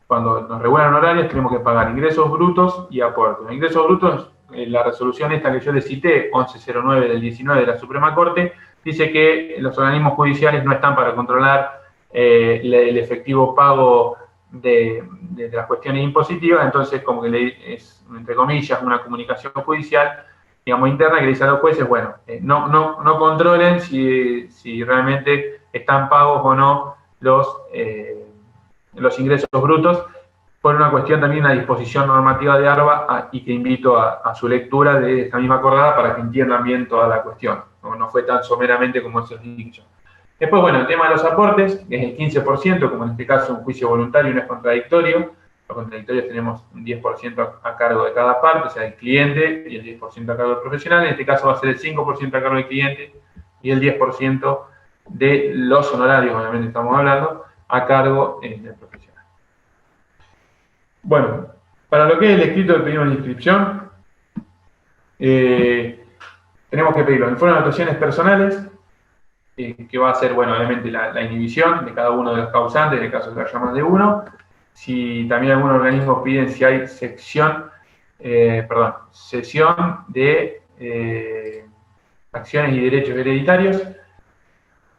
cuando nos regulan horarios tenemos que pagar ingresos brutos y aportes. Los ingresos brutos, la resolución esta que yo les cité, 1109 del 19 de la Suprema Corte, dice que los organismos judiciales no están para controlar el efectivo pago de las cuestiones impositivas, entonces como que es, entre comillas, una comunicación judicial, digamos, interna, que le dice a los jueces, bueno, no controlen si realmente están pagos o no los ingresos brutos, por una cuestión también, una disposición normativa de ARBA, y que invito a su lectura de esta misma acordada para que entiendan bien toda la cuestión. No fue tan someramente como se os he dicho. Después, bueno, el tema de los aportes, que es el 15%, como en este caso un juicio voluntario no es contradictorio. Los contradictorios tenemos un 10% a cargo de cada parte, o sea, el cliente, y el 10% a cargo del profesional. En este caso va a ser el 5% a cargo del cliente y el 10% de los honorarios, obviamente estamos hablando, a cargo del profesional. Bueno, para lo que es el escrito de pedido de inscripción, tenemos que pedir los informes de anotaciones personales, que va a ser, bueno, obviamente la inhibición de cada uno de los causantes, en el caso de que haya más de uno. Si también algunos organismos piden si hay cesión de acciones y derechos hereditarios.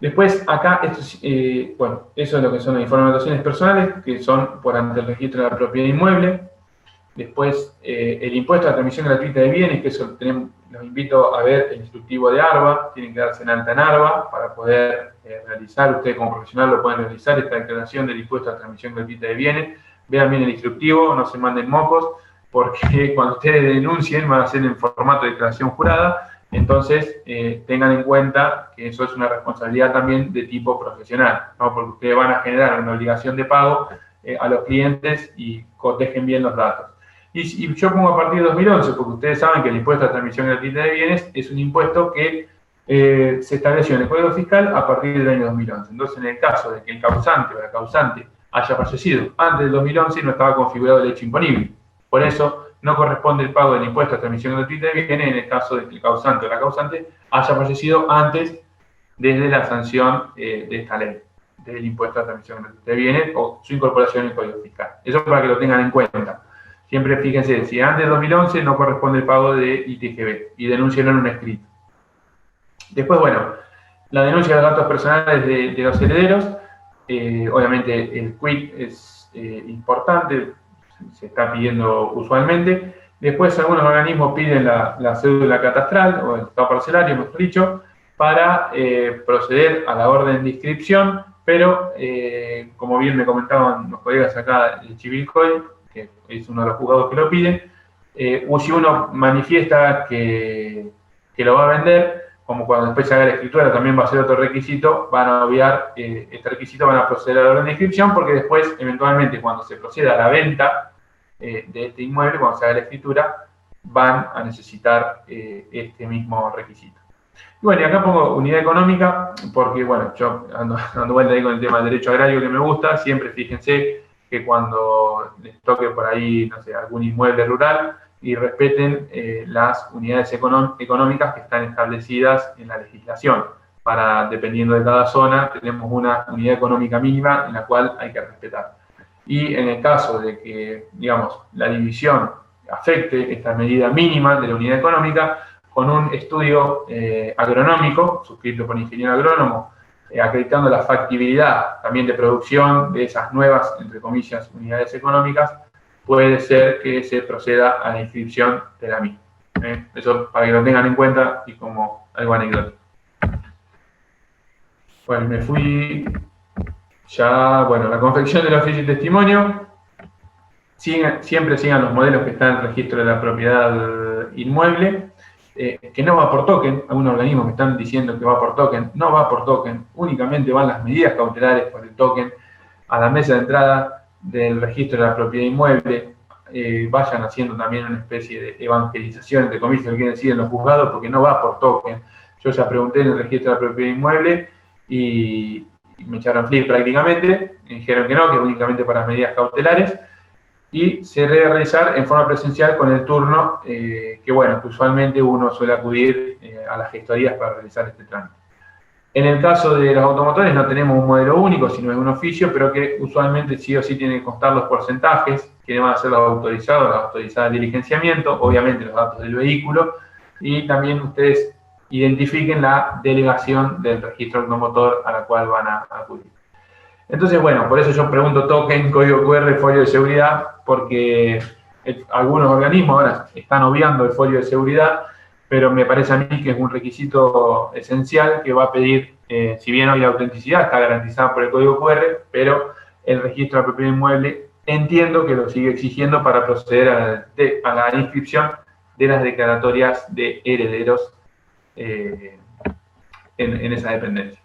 Después, acá, bueno, eso es lo que son las informes de anotaciones personales, que son por ante el registro de la propiedad inmueble. Después, el impuesto a la transmisión gratuita de bienes, que eso los invito a ver el instructivo de ARBA, tienen que darse en alta en ARBA para poder realizar, ustedes como profesional lo pueden realizar, esta declaración del impuesto a la transmisión gratuita de bienes. Vean bien el instructivo, no se manden mocos, porque cuando ustedes denuncien van a hacer en formato de declaración jurada, entonces tengan en cuenta que eso es una responsabilidad también de tipo profesional, ¿no? Porque ustedes van a generar una obligación de pago a los clientes y cotejen bien los datos. Y yo pongo a partir de 2011, porque ustedes saben que el impuesto a transmisión gratuita de bienes es un impuesto que se estableció en el Código Fiscal a partir del año 2011. Entonces, en el caso de que el causante o la causante haya fallecido antes del 2011, no estaba configurado el hecho imponible. Por eso, no corresponde el pago del impuesto a transmisión gratuita de bienes en el caso de que el causante o la causante haya fallecido antes desde la sanción de esta ley, del impuesto a transmisión gratuita de bienes o su incorporación en el Código Fiscal. Eso para que lo tengan en cuenta. Siempre fíjense, si antes del 2011 no corresponde el pago de ITGB y denúncienlo en un escrito. Después, bueno, la denuncia de los datos personales de los herederos. Obviamente el quit es importante, se está pidiendo usualmente. Después algunos organismos piden la cédula catastral o el estado parcelario, mejor dicho, para proceder a la orden de inscripción, pero como bien me comentaban los colegas acá de Chivilcoy, que es uno de los juzgados que lo piden, si uno manifiesta que lo va a vender, como cuando después se haga la escritura también va a ser otro requisito, van a obviar este requisito, van a proceder a la orden de inscripción, porque después, eventualmente, cuando se proceda a la venta de este inmueble, cuando se haga la escritura, van a necesitar este mismo requisito. Y bueno, y acá pongo unidad económica, porque bueno, yo ando dando vuelta ahí con el tema del derecho agrario que me gusta, siempre fíjense que cuando les toque por ahí, no sé, algún inmueble rural, y respeten las unidades económicas que están establecidas en la legislación. Dependiendo de cada zona, tenemos una unidad económica mínima en la cual hay que respetar. Y en el caso de que, digamos, la división afecte esta medida mínima de la unidad económica, con un estudio agronómico, suscrito por ingeniero agrónomo, acreditando la factibilidad también de producción de esas nuevas, entre comillas, unidades económicas, puede ser que se proceda a la inscripción de la misma. Eso para que lo tengan en cuenta y como algo anecdótico. Bueno, me fui ya, bueno, la confección del oficio y testimonio. Siempre sigan los modelos que están en el registro de la propiedad inmueble, que no va por token. Algunos organismos me están diciendo que va por token. No va por token, únicamente van las medidas cautelares por el token a la mesa de entrada del registro de la propiedad inmueble. Vayan haciendo también una especie de evangelización, entre comillas, que quieren decir en los juzgados, porque no va por token. Yo ya pregunté en el registro de la propiedad inmueble y me echaron flip prácticamente, me dijeron que no, que únicamente para medidas cautelares, y se debe realizar en forma presencial con el turno, que bueno, que usualmente uno suele acudir a las gestorías para realizar este trámite. En el caso de los automotores no tenemos un modelo único, sino es un oficio, pero que usualmente sí o sí tienen que constar los porcentajes, que van a ser los autorizados, las autorizadas de diligenciamiento, obviamente los datos del vehículo, y también ustedes identifiquen la delegación del registro automotor a la cual van a acudir. Entonces, bueno, por eso yo pregunto token, código QR, folio de seguridad, porque algunos organismos ahora están obviando el folio de seguridad, pero me parece a mí que es un requisito esencial que va a pedir, si bien hoy la autenticidad está garantizada por el código QR, pero el registro de la propiedad inmueble entiendo que lo sigue exigiendo para proceder a la inscripción de las declaratorias de herederos en esa dependencia.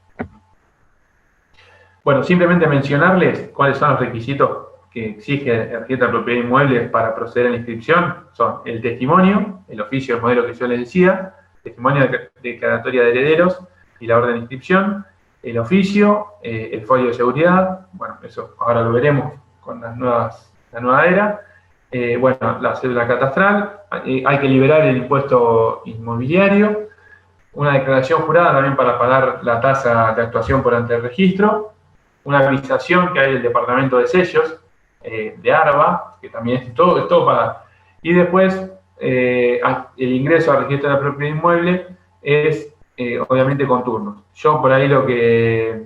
Bueno, simplemente mencionarles cuáles son los requisitos que exige el registro de propiedad inmueble para proceder a la inscripción. Son el testimonio, el oficio, el modelo que yo les decía, testimonio de declaratoria de herederos y la orden de inscripción, el oficio, el folio de seguridad, bueno, eso ahora lo veremos con la nueva era. Bueno, la cédula catastral, hay que liberar el impuesto inmobiliario, una declaración jurada también para pagar la tasa de actuación por ante el registro, una habilitación que hay del Departamento de Sellos, de ARBA, que también es todo para... Y después, el ingreso al registro de la propiedad inmueble es, obviamente, con turnos. Yo por ahí lo que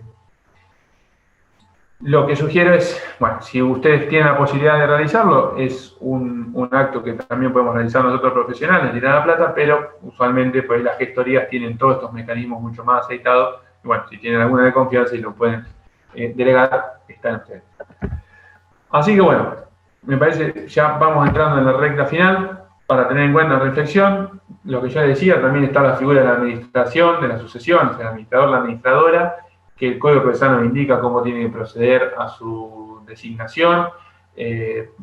sugiero es, bueno, si ustedes tienen la posibilidad de realizarlo, es un acto que también podemos realizar nosotros profesionales, tirar la plata, pero usualmente pues las gestorías tienen todos estos mecanismos mucho más aceitados, y bueno, si tienen alguna de confianza y lo pueden delegar, están ustedes. Así que bueno, me parece ya vamos entrando en la recta final para tener en cuenta la reflexión. Lo que yo les decía, también está la figura de la administración, de la sucesión, el administrador, la administradora, que el Código Procesal nos indica cómo tiene que proceder a su designación.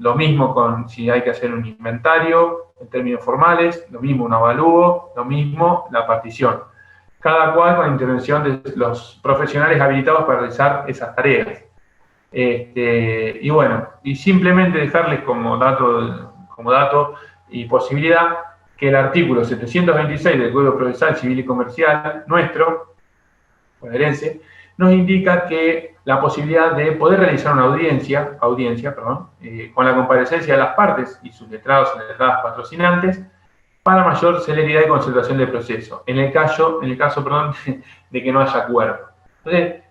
Lo mismo con si hay que hacer un inventario en términos formales, lo mismo un avalúo, lo mismo la partición. Cada cual con la intervención de los profesionales habilitados para realizar esas tareas. Y bueno, y simplemente dejarles como dato y posibilidad que el artículo 726 del Código Procesal Civil y Comercial, nuestro, bonaerense, nos indica que la posibilidad de poder realizar una audiencia, con la comparecencia de las partes y sus letrados y letradas patrocinantes para mayor celeridad y concentración del proceso, en el caso de que no haya acuerdo. Entonces,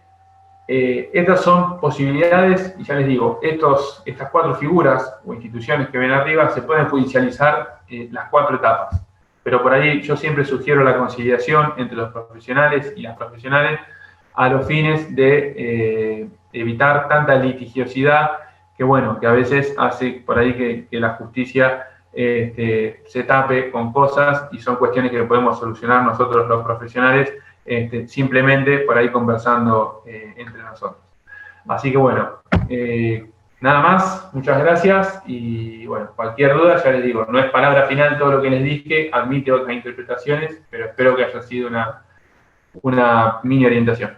estas son posibilidades, y ya les digo, estas cuatro figuras o instituciones que ven arriba se pueden judicializar las cuatro etapas, pero por ahí yo siempre sugiero la conciliación entre los profesionales y las profesionales a los fines de evitar tanta litigiosidad que, bueno, que a veces hace por ahí que la justicia se tape con cosas y son cuestiones que podemos solucionar nosotros los profesionales simplemente por ahí conversando entre nosotros. Así que bueno, nada más, muchas gracias y bueno, cualquier duda, ya les digo, no es palabra final todo lo que les dije, admite otras interpretaciones, pero espero que haya sido una mini orientación.